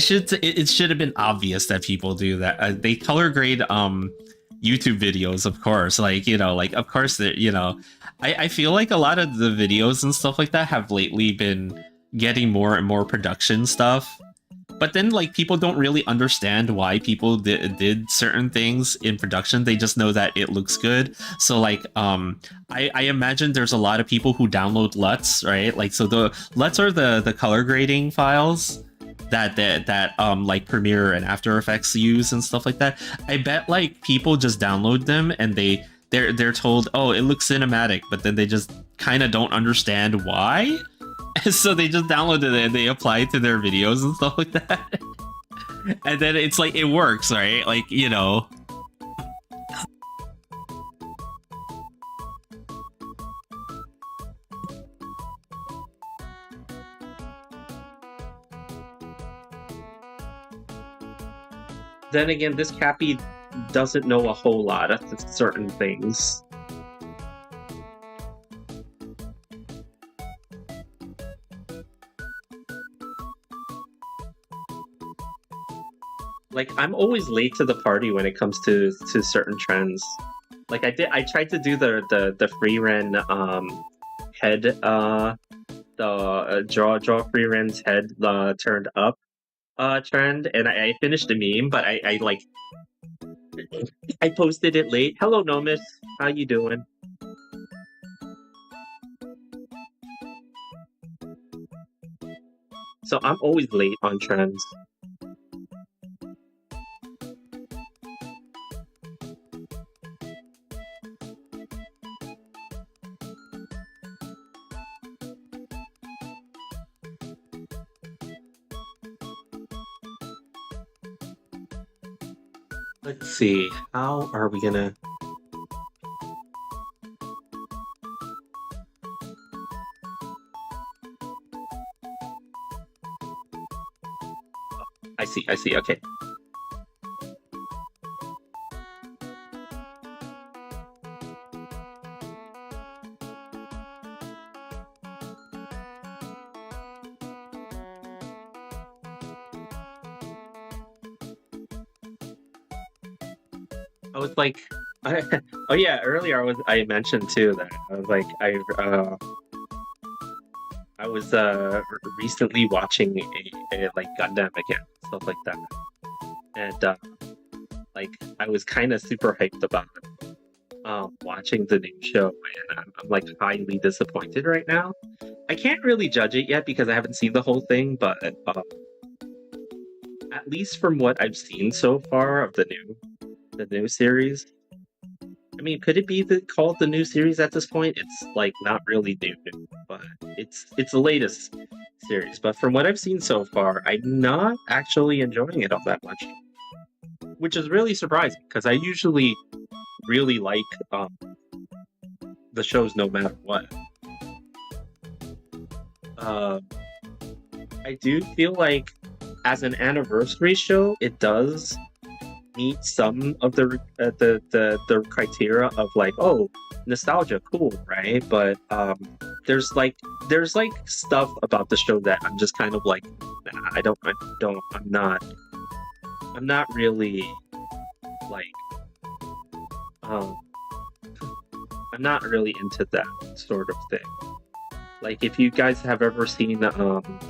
should have been obvious that people do that. They color grade YouTube videos, of course. Like, you know, like of course that, you know, I feel like a lot of the videos and stuff like that have lately been getting more and more production stuff. But then, like, people don't really understand why people did certain things in production. They just know that it looks good. So, like, I imagine there's a lot of people who download LUTs, right? Like, so the LUTs are the color grading files that like Premiere and After Effects use and stuff like that. I bet, like, people just download them and they're told, oh, it looks cinematic, but then they just kind of don't understand why. So they just download it and they apply it to their videos and stuff like that. And then it's like, it works, right? Like, you know. Then again, this Cappy doesn't know a whole lot of certain things. Like, I'm always late to the party when it comes to certain trends. Like I tried to do the free ren head the draw free ren's head turned up trend, and I finished the meme, but I like I posted it late. Hello Nomis, how you doing? So I'm always late on trends. Let's see. How are we gonna? I see. I see. Okay. I was like, oh yeah. Earlier, I mentioned too that I was like, I was recently watching a like Gundam again, stuff like that, and like I was kind of super hyped about watching the new show, and I'm like highly disappointed right now. I can't really judge it yet because I haven't seen the whole thing, but at least from what I've seen so far of the new series. I mean, could it be called the new series at this point? It's like not really new, but it's the latest series. But from what I've seen so far, I'm not actually enjoying it all that much, which is really surprising because I usually really like the shows no matter what. Uh, I do feel like as an anniversary show, it does meet some of the criteria of like, oh, nostalgia, cool, right? But there's like stuff about the show that I'm just kind of like, nah, I'm not really like um I'm not really into that sort of thing. Like if you guys have ever seen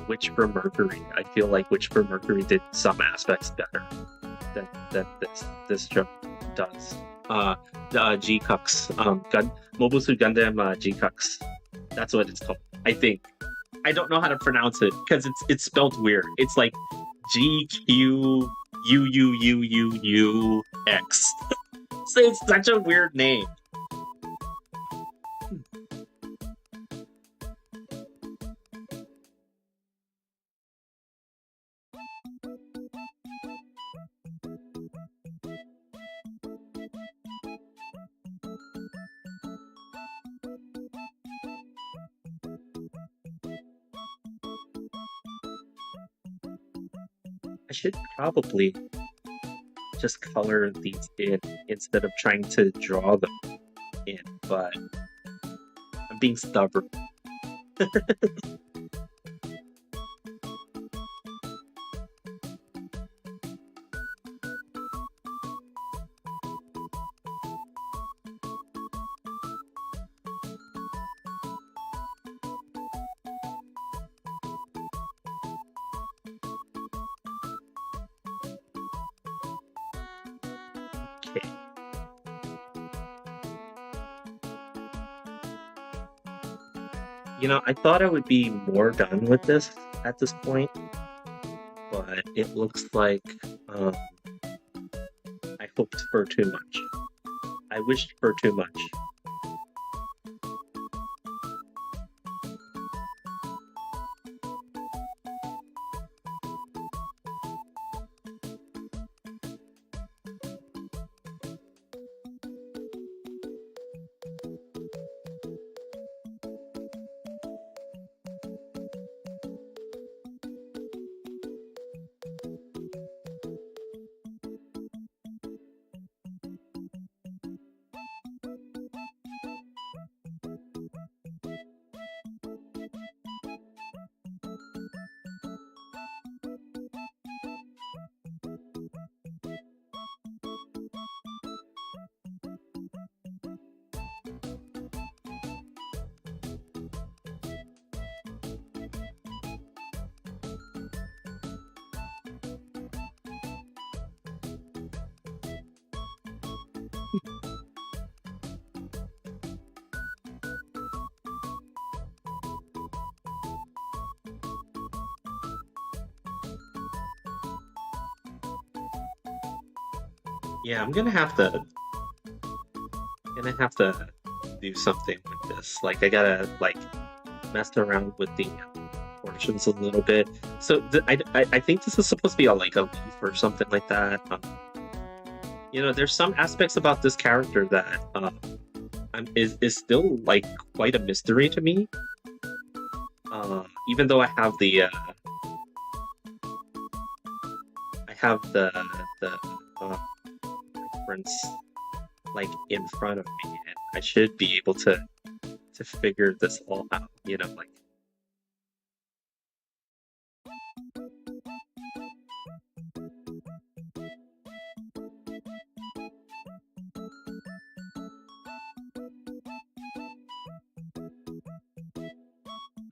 Witch for Mercury, I feel like Witch for Mercury did some aspects better than this show does. The G-Cux, Mobusu Gundam G-Cux. That's what it's called. I think. I don't know how to pronounce it because it's spelled weird. It's like GQUUUUUX. So it's such a weird name. I should probably just color these in instead of trying to draw them in, but I'm being stubborn. Okay. You know, I thought I would be more done with this at this point, but it looks like um, I hoped for too much. I wished for too much. Yeah, I'm gonna have to do something with this. Like I gotta like mess around with the portions a little bit. So I think this is supposed to be a, like a leaf or something like that. you know, there's some aspects about this character that is still like quite a mystery to me. Even though I have the reference like in front of me, and I should be able to figure this all out. You know, like.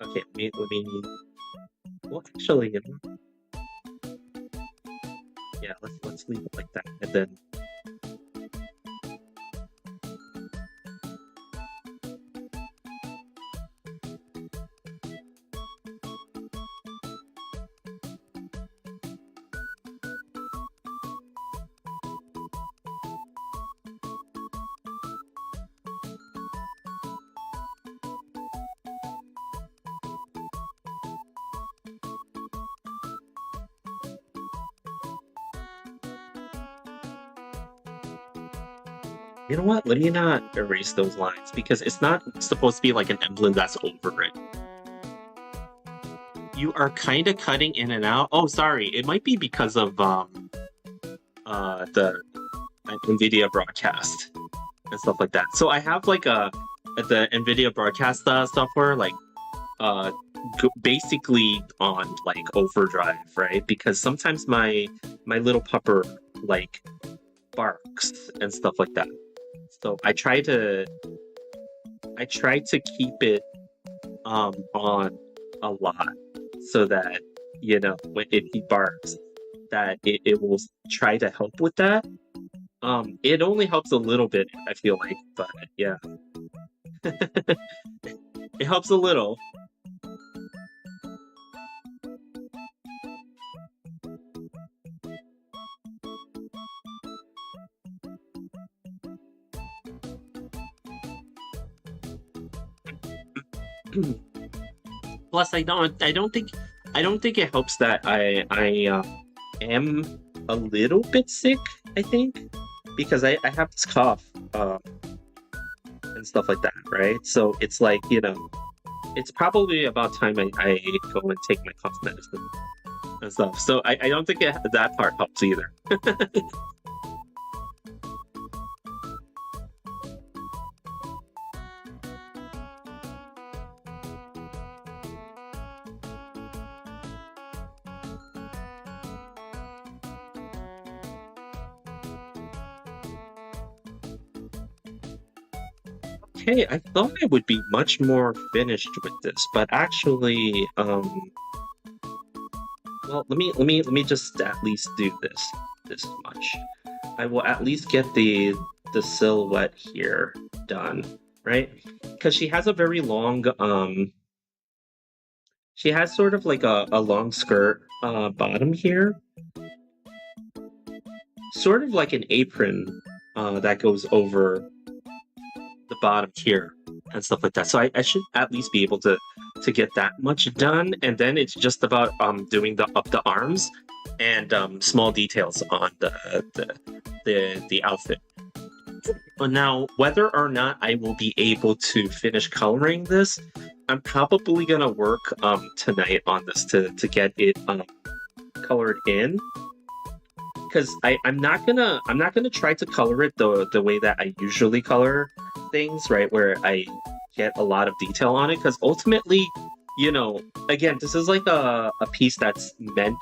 Okay, let me. Well, actually, you know, yeah, let's leave it like that, and then. You know what? Let me not erase those lines because it's not supposed to be like an emblem that's over it. You are kind of cutting in and out. Oh, sorry. It might be because of the NVIDIA broadcast and stuff like that. So I have like the NVIDIA broadcast software like basically on like overdrive, right? Because sometimes my little pupper like barks and stuff like that. So I try to keep it on a lot so that, you know, when if he barks, that it will try to help with that. It only helps a little bit, I feel like, but yeah. It helps a little. Plus, I don't think it helps that I am a little bit sick. I think because I have this cough and stuff like that, right? So it's like, you know, it's probably about time I go and take my cough medicine and stuff. So I don't think that part helps either. Okay, I thought I would be much more finished with this, but actually, well, let me just at least do this much. I will at least get the silhouette here done, right? Because she has a very long she has sort of like a long skirt bottom here, sort of like an apron that goes over the bottom here and stuff like that. So I should at least be able to get that much done, and then it's just about doing the arms and small details on the outfit. But now, whether or not I will be able to finish coloring this, I'm probably gonna work tonight on this to get it colored in. Because I'm not gonna try to color it the way that I usually color things, right? Where I get a lot of detail on it. Because ultimately, you know, again, this is like a piece that's meant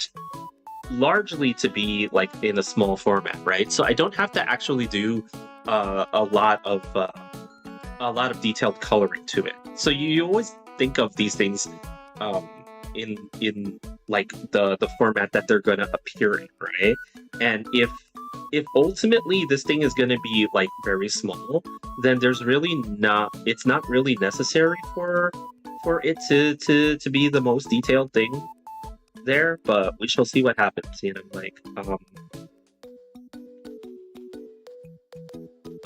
largely to be like in a small format, right? So I don't have to actually do a lot of detailed coloring to it. So you always think of these things in like the format that they're gonna appear in, right? And if ultimately this thing is gonna be like very small, then it's not really necessary for it to be the most detailed thing there, but we shall see what happens, you know, like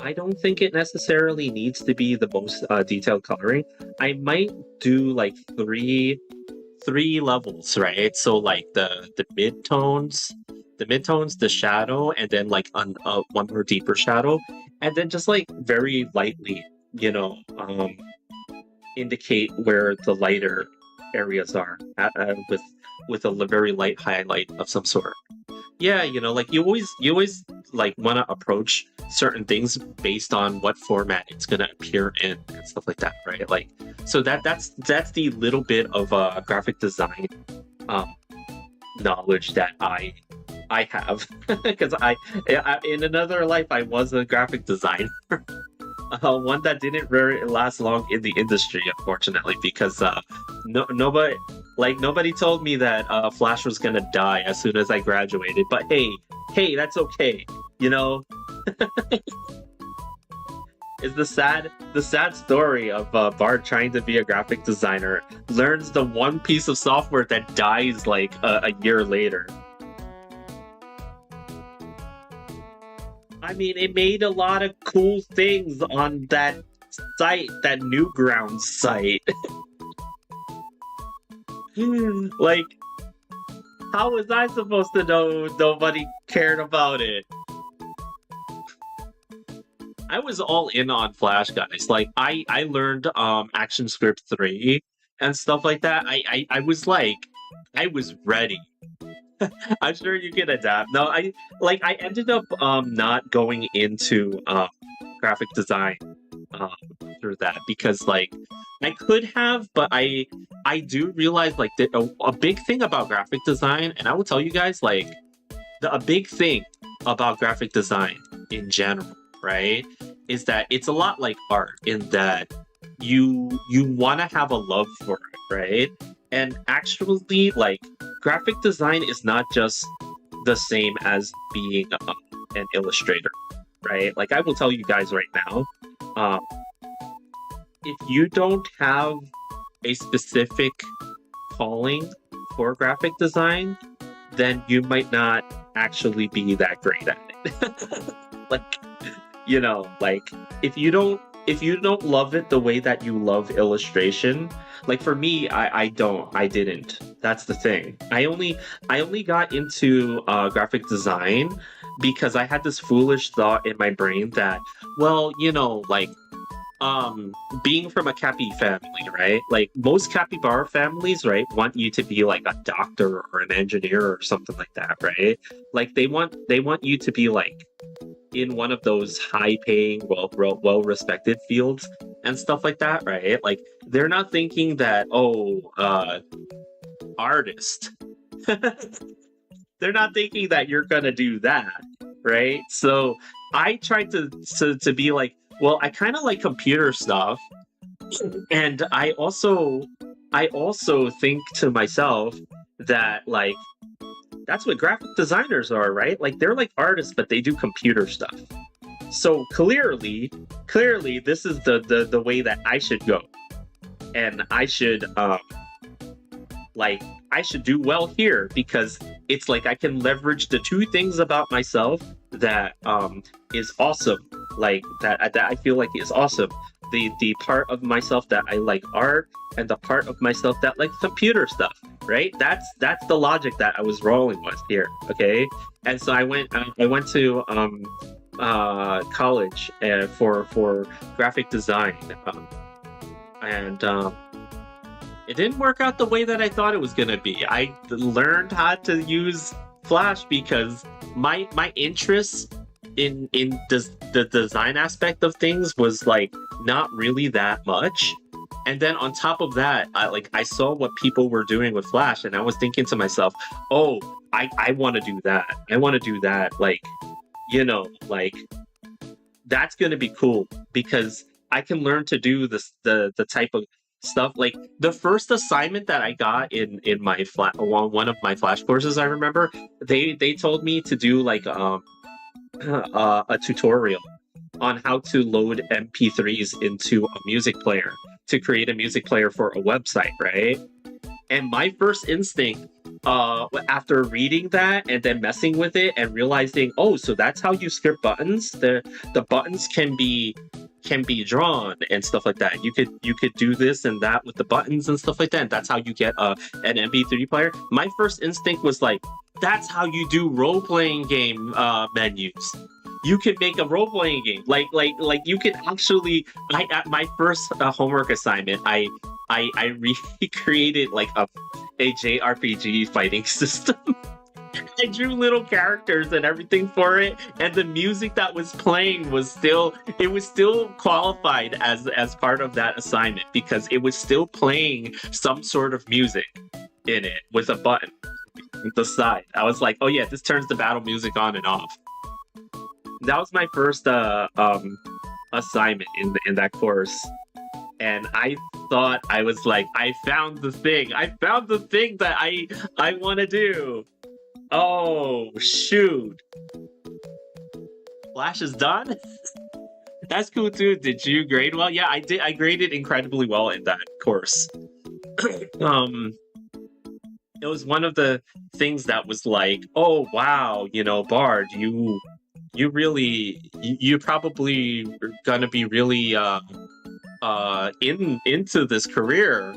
I don't think it necessarily needs to be the most detailed coloring. I might do like three levels, right? So like the mid tones, the midtones, the shadow, and then like one more deeper shadow, and then just like very lightly, indicate where the lighter areas are with a very light highlight of some sort. Yeah, like you always like want to approach certain things based on what format it's gonna appear in and stuff like that, right? Like, so that's the little bit of graphic design knowledge that I have because I in another life I was a graphic designer. One that didn't very last long in the industry, unfortunately, because nobody told me that Flash was gonna die as soon as I graduated. But hey, that's okay, It's the sad story of Bard trying to be a graphic designer, learns the one piece of software that dies like a year later. I mean, it made a lot of cool things on that site, that Newgrounds site. Like, how was I supposed to know nobody cared about it? I was all in on Flash, guys. Like, I learned ActionScript 3 and stuff like that. I was ready. I'm sure you can adapt. No, I ended up not going into graphic design through that because like I could have, but I do realize like a big thing about graphic design, and I will tell you guys like a big thing about graphic design in general, right, is that it's a lot like art in that you want to have a love for it, right? And actually, like, graphic design is not just the same as being an illustrator, right? Like, I will tell you guys right now, if you don't have a specific calling for graphic design, then you might not actually be that great at it. Like, like, if you don't love it the way that you love illustration, like for me, I didn't. That's the thing. I only got into graphic design because I had this foolish thought in my brain that, well, like, being from a Cappy family, right? Like most capybara families, right, want you to be like a doctor or an engineer or something like that, right? Like they want you to be like in one of those high-paying, well-respected fields and stuff like that, right? Like they're not thinking that, artist. They're not thinking that you're gonna do that, right? So I tried to be like, well, I kind of like computer stuff, and I also think to myself that like that's what graphic designers are, right? Like they're like artists, but they do computer stuff. So clearly, this is the way that I should go, and I should I should do well here because it's like I can leverage the two things about myself that is awesome, like that I feel like is awesome. The part of myself that I like art, and the part of myself that like computer stuff, right? That's the logic that I was rolling with here, okay? And so I went to college for graphic design, and it didn't work out the way that I thought it was gonna be. I learned how to use Flash because my interest in the design aspect of things was like not really that much. And then on top of that, I saw what people were doing with Flash, and I was thinking to myself, oh, I want to do that. I want to do that. Like, like that's gonna be cool because I can learn to do this the type of stuff. Like the first assignment that I got in my one of my Flash courses, I remember they told me to do like a tutorial on how to load MP3s into a music player to create a music player for a website, right? And my first instinct after reading that and then messing with it and realizing, oh, so that's how you script buttons. The buttons can be drawn and stuff like that. You could do this and that with the buttons and stuff like that, and that's how you get an MP3 player. My first instinct was like,
That's how you do role-playing game menus. You can make a role-playing game. Like you can actually. At my first homework assignment, I recreated like a JRPG fighting system. I drew little characters and everything for it, and the music that was playing was still qualified as part of that assignment because it was still playing some sort of music in it with a button on the side. I was like, oh yeah, this turns the battle music on and off. That was my first assignment in that course, and I thought I was like, I found the thing that I want to do. Oh shoot! Flash is done. That's cool too. Did you grade well? Yeah, I did. I graded incredibly well in that course. It was one of the things that was like, oh wow, Bard, you really, you're probably gonna be really into this career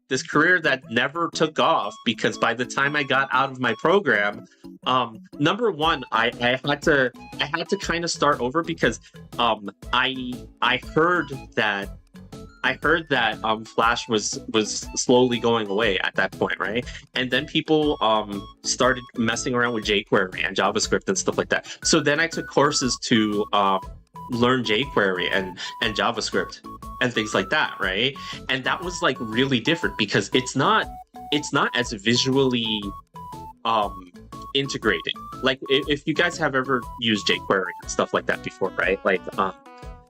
that never took off, because by the time I got out of my program, number one, I had to kind of start over because I heard that Flash was slowly going away at that point, right? And then people started messing around with jQuery and JavaScript and stuff like that. So then I took courses to learn jQuery and JavaScript and things like that, right? And that was like really different because it's not as visually integrated. Like if you guys have ever used jQuery and stuff like that before, right? Like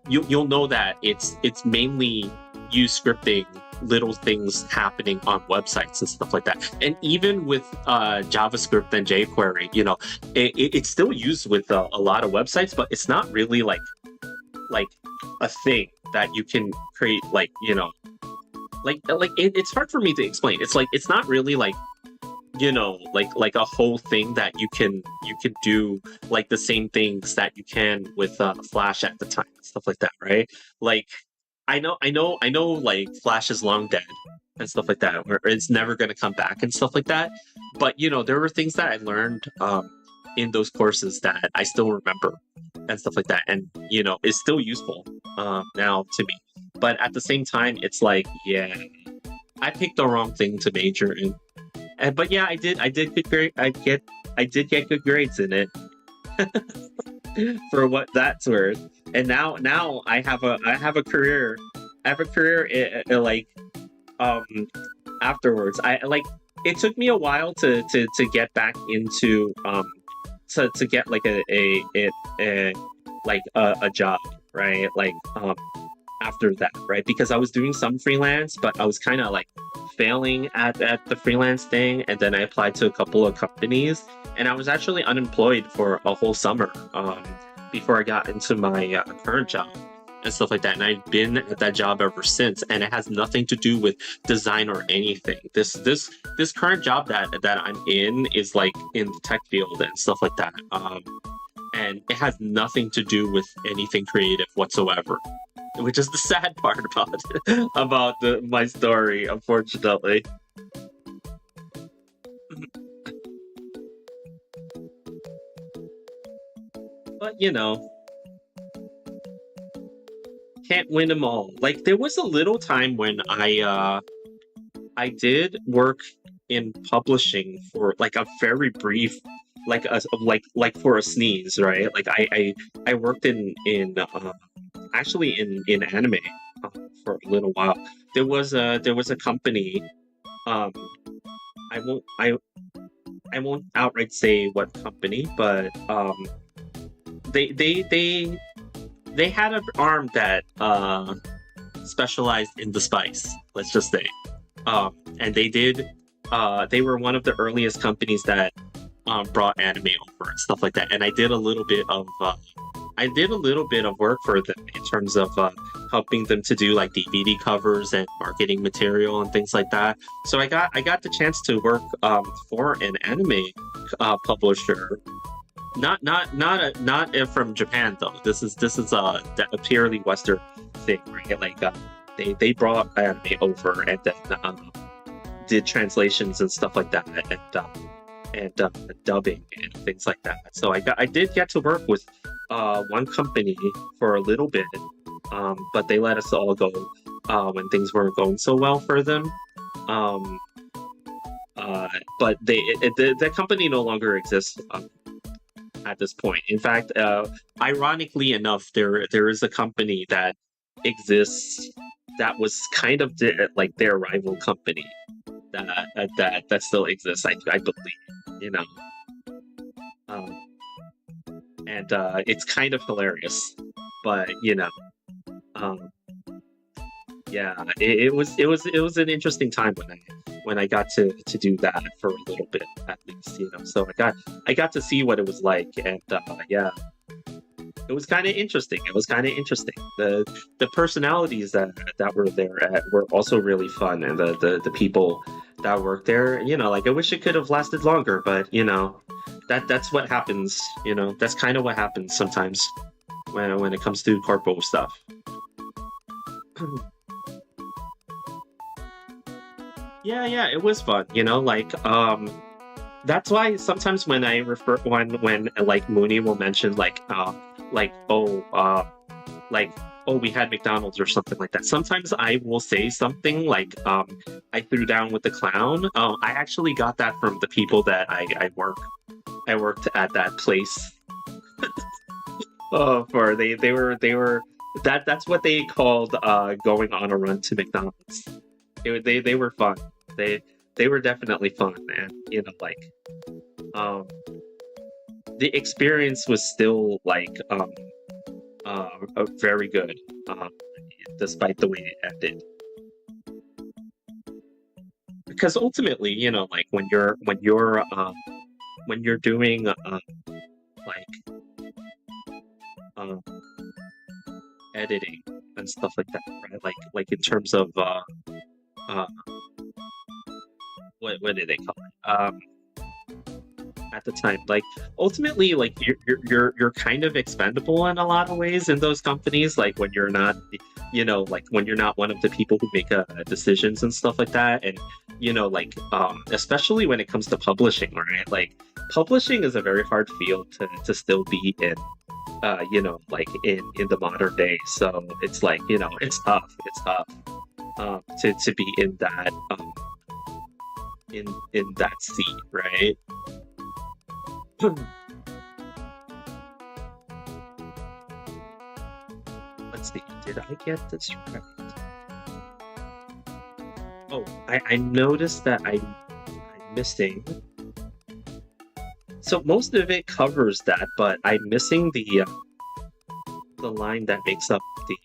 you'll know that it's mainly you scripting little things happening on websites and stuff like that. And even with JavaScript and jQuery, it's still used with a lot of websites, but it's not really like a thing that you can create, it's hard for me to explain. It's like it's not really like like a whole thing that you can do like the same things that you can with Flash at the time and stuff like that, right? Like I know like Flash is long dead and stuff like that, or it's never going to come back and stuff like that, but there were things that I learned in those courses that I still remember and stuff like that, and is still useful now to me. But at the same time, it's like, yeah, I picked the wrong thing to major in. But yeah, I did good grade. I did get good grades in it for what that's worth. And now I have a career. I have a career like afterwards. It took me a while to get back into to get like a job, right? Like after that, right? Because I was doing some freelance, but I was kind of like failing at the freelance thing, and then I applied to a couple of companies, and I was actually unemployed for a whole summer before I got into my current job and stuff like that. And I've been at that job ever since, and it has nothing to do with design or anything. This current job that I'm in is like in the tech field and stuff like that, and it has nothing to do with anything creative whatsoever, which is the sad part about my story, unfortunately. But can't win them all. Like there was a little time when I did work in publishing for like a very brief, like for a sneeze, right? Like I worked in actually in anime for a little while. There was a company. I won't outright say what company, but they had an arm that specialized in the spice. Let's just say, and they were one of the earliest companies that brought anime over and stuff like that. And I did a little bit of work for them in terms of helping them to do like DVD covers and marketing material and things like that. So I got the chance to work for an anime publisher. Not from Japan though. This is a purely Western thing, right? Like they brought anime over and then did translations and stuff like that. And and dubbing and things like that. So I did get to work with one company for a little bit, but they let us all go when things weren't going so well for them. Um, but the company no longer exists at this point. In fact, ironically enough, there is a company that exists that was kind of like their rival company that still exists. I believe, you know, um, and it's kind of hilarious, but you know, um, yeah, it was an interesting time when I got to do that for a little bit at least, you know. So I got to see what it was like, and yeah, it was kind of interesting. It was kind of interesting. The personalities that were there were also really fun, and the people that worked there, you know, like I wish it could have lasted longer, but you know, that's what happens. You know, that's kind of what happens sometimes when it comes to corpo stuff. Yeah, yeah, it was fun. You know, like that's why sometimes when I refer when like Mooney will mention like like oh we had McDonald's or something like that. Sometimes I will say something like I threw down with the clown. I actually got that from the people that I worked at that place. For they were that's what they called going on a run to McDonald's. They were fun. They they were definitely fun, and you know um the experience was still very good, um, despite the way it ended. Because ultimately, you know, like when you're doing like um, editing and stuff like that, right? Like in terms of uh, what do they call it? At the time, like ultimately, like you're kind of expendable in a lot of ways in those companies. Like when you're not, you know, like when you're not one of the people who make decisions and stuff like that, and you know, like especially when it comes to publishing, right? Like publishing is a very hard field to still be in. You know, like in the modern day. So it's like, you know, it's tough. It's tough to be in that seat, right? Let's see. Did I get this right? Oh, I noticed that I'm missing. So most of it covers that, but I'm missing the line that makes up the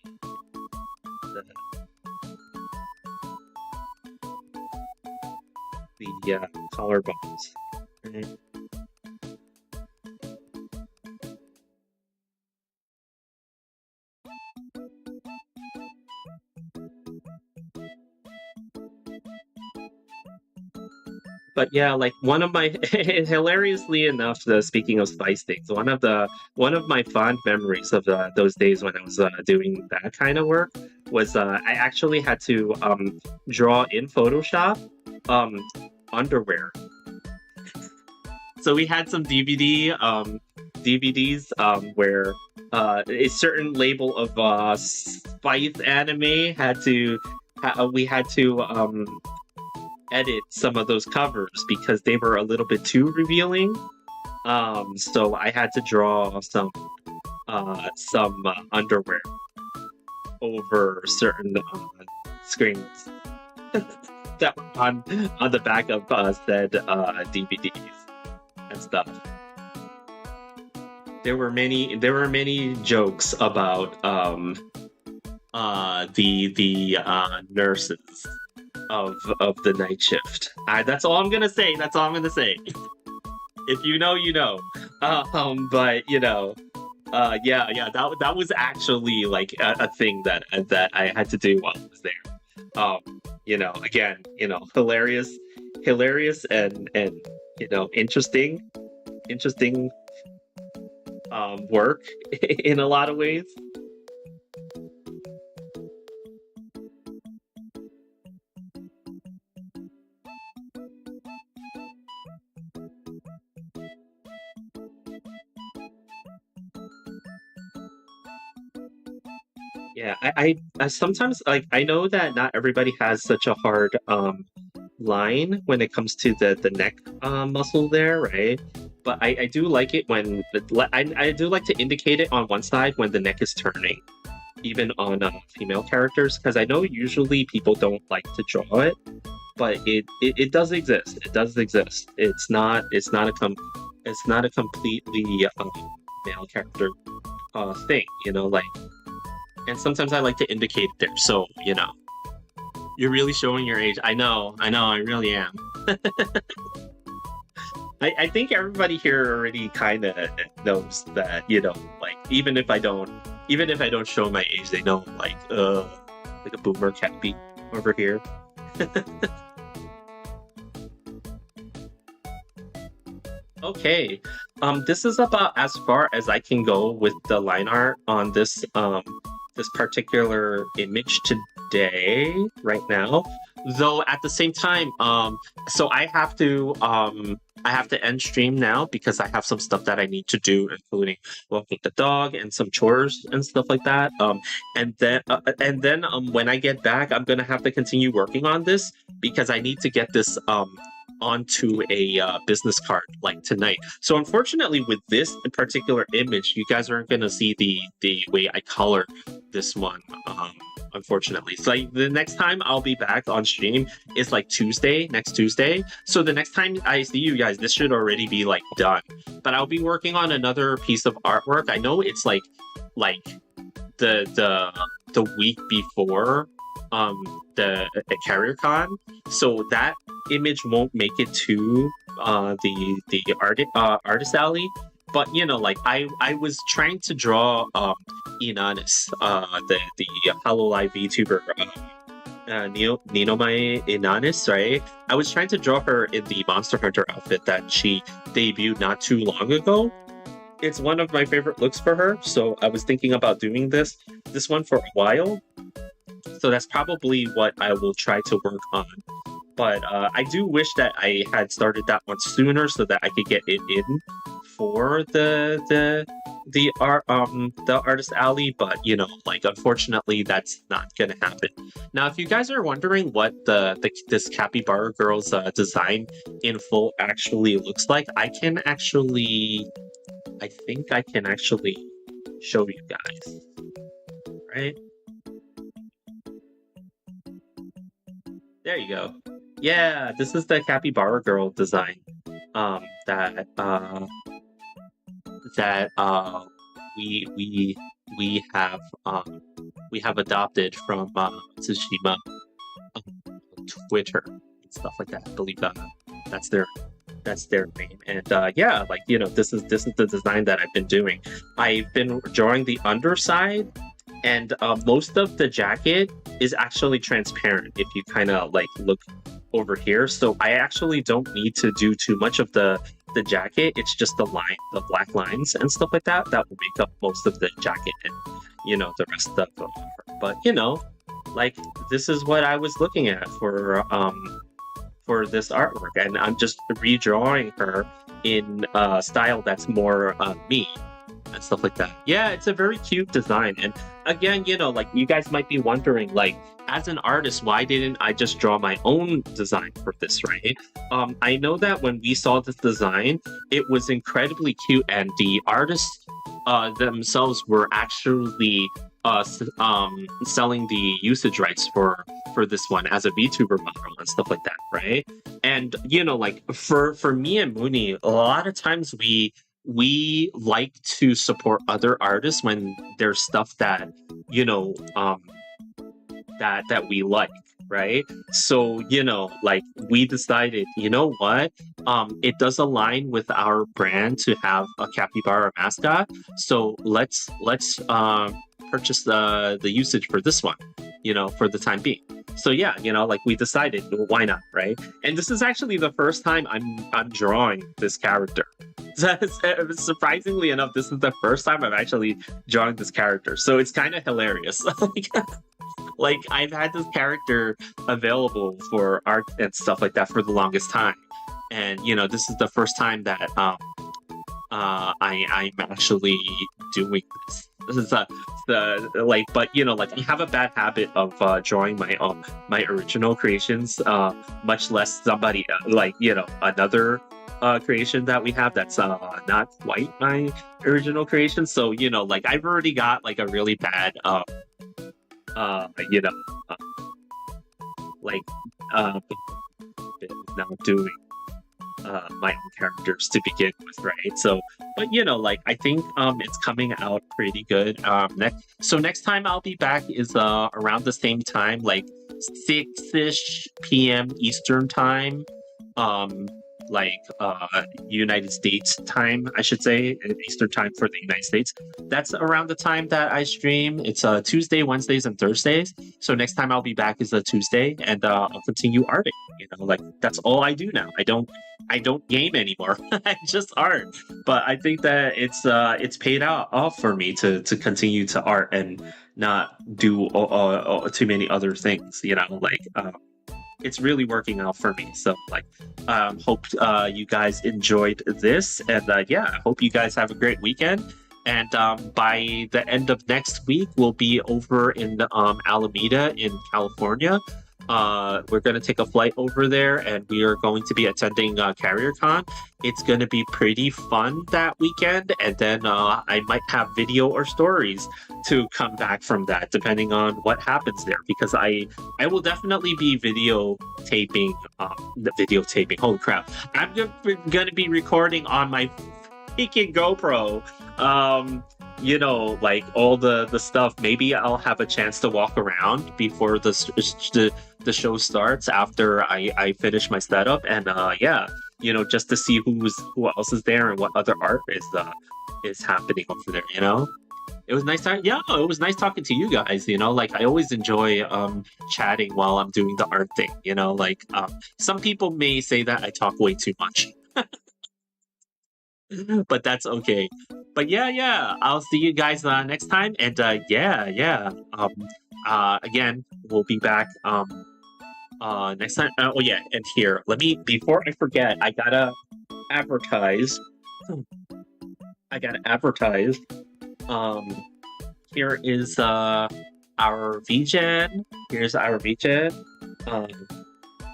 collarbones. Right? But yeah, like one of my hilariously enough, speaking of spice things, one of my fond memories of those days when I was doing that kind of work was I actually had to draw in Photoshop um, underwear. So we had some DVDs where a certain label of spice anime we had to edit some of those covers because they were a little bit too revealing. So I had to draw some underwear over certain screens that were on the back of said DVDs and stuff. There were many jokes about the nurses of the night shift. That's all I'm gonna say. That's all I'm gonna say. If you know, you know. But you know, yeah. That was actually like a thing that I had to do while I was there. You know, again, you know, hilarious, and you know, interesting work in a lot of ways. Yeah, I sometimes like I know that not everybody has such a hard line when it comes to the neck muscle there, right? But I do like it when I do like to indicate it on one side when the neck is turning, even on female characters, because I know usually people don't like to draw it, but it does exist. It does exist. It's not a completely male character thing, you know, like. And sometimes I like to indicate it there, so you know. You're really showing your age. I know, I really am. I think everybody here already kind of knows that, you know, like even if I don't show my age, they know like a boomer cappy over here. Okay, this is about as far as I can go with the line art on this this particular image today, right now. Though at the same time, so I have to end stream now because I have some stuff that I need to do, including walking the dog and some chores and stuff like that. And then when I get back, I'm gonna have to continue working on this because I need to get this onto a business card like tonight. So unfortunately, with this particular image, you guys aren't gonna see the way I color this one. Unfortunately, so like the next time I'll be back on stream is like next Tuesday. So the next time I see you guys, this should already be like done. But I'll be working on another piece of artwork. I know it's like the week before the Carrier Con, so that image won't make it to the artist alley. But you know, like I was trying to draw Inanis, the Hololive VTuber, Ninomai Inanis, right? I was trying to draw her in the Monster Hunter outfit that she debuted not too long ago. It's one of my favorite looks for her, so I was thinking about doing this one for a while. So that's probably what I will try to work on. But I do wish that I had started that one sooner so that I could get it in for the artist alley. But you know, like unfortunately, that's not gonna happen. Now, if you guys are wondering what this Capybara Girl's design in full actually looks like, I think I can actually show you guys, right? There you go. Yeah, this is the Capybara Girl design that we have adopted from Tsushima Twitter and stuff like that. I believe that's their name. And yeah, like you know, this is the design that I've been doing. I've been drawing the underside, and most of the jacket is actually transparent if you kind of like look over here. So I actually don't need to do too much of the jacket. It's just the black lines and stuff like that will make up most of the jacket and you know the rest of the armor. But you know, like this is what I was looking at for this artwork, and I'm just redrawing her in a style that's more me and stuff like that. Yeah, it's a very cute design. And again, you know, like you guys might be wondering, like as an artist, why didn't I just draw my own design for this, right? I know that when we saw this design, it was incredibly cute, and the artists themselves were actually selling the usage rights for this one as a VTuber model and stuff like that, right? And you know, like for me and Mooney, a lot of times we like to support other artists when there's stuff that you know that we like, right? So you know, like we decided, you know what, it does align with our brand to have a capybara mascot, so let's purchase the usage for this one, you know, for the time being. So yeah, you know, like we decided, well, why not, right? And this is actually the first time I'm drawing this character. Surprisingly enough, this is the first time I'm actually drawing this character, so it's kind of hilarious. Like I've had this character available for art and stuff like that for the longest time, and you know, this is the first time that I'm actually doing this. like, but you know, like I have a bad habit of drawing my original creations, much less somebody like you know another creation that we have that's not quite my original creation. So you know, like I've already got like a really bad you know uh, like now doing my own characters to begin with, right? So, but you know, like I think it's coming out pretty good. Next time I'll be back is around the same time, like 6-ish p.m. Eastern time. Like United States time, I should say, Eastern time for the United States. That's around the time that I stream. It's Tuesday, Wednesdays, and Thursdays. So next time I'll be back is a Tuesday, and I'll continue arting. You know, like that's all I do now. I don't game anymore. I just art. But I think that it's paid off for me to continue to art and not do too many other things. You know, like. It's really working out for me. So like, hope you guys enjoyed this, and yeah, I hope you guys have a great weekend. And by the end of next week, we'll be over in Alameda in California. We're going to take a flight over there, and we are going to be attending CarrierCon. It's going to be pretty fun that weekend, and then I might have video or stories to come back from that, depending on what happens there, because I will definitely be videotaping. Holy crap! I'm going to be recording on my freaking GoPro. You know, like all the stuff. Maybe I'll have a chance to walk around before the show starts after I finish my setup, and yeah, you know, just to see who else is there and what other art is happening over there. You know, it was nice time. Yeah, it was nice talking to you guys. You know, like I always enjoy chatting while I'm doing the art thing. You know, like some people may say that I talk way too much. But that's okay. But yeah, I'll see you guys next time. And yeah. Again, we'll be back next time. Oh yeah, and here, let me before I forget, I gotta advertise. Here is our VGen. Here's our VGen.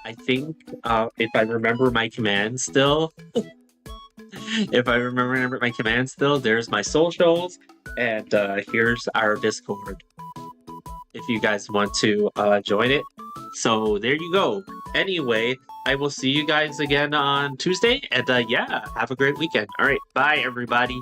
I think if I remember my command still. If I remember my command still, there's my socials, and here's our Discord if you guys want to join it. So there you go. Anyway, I will see you guys again on Tuesday, and yeah, have a great weekend. All right, bye everybody.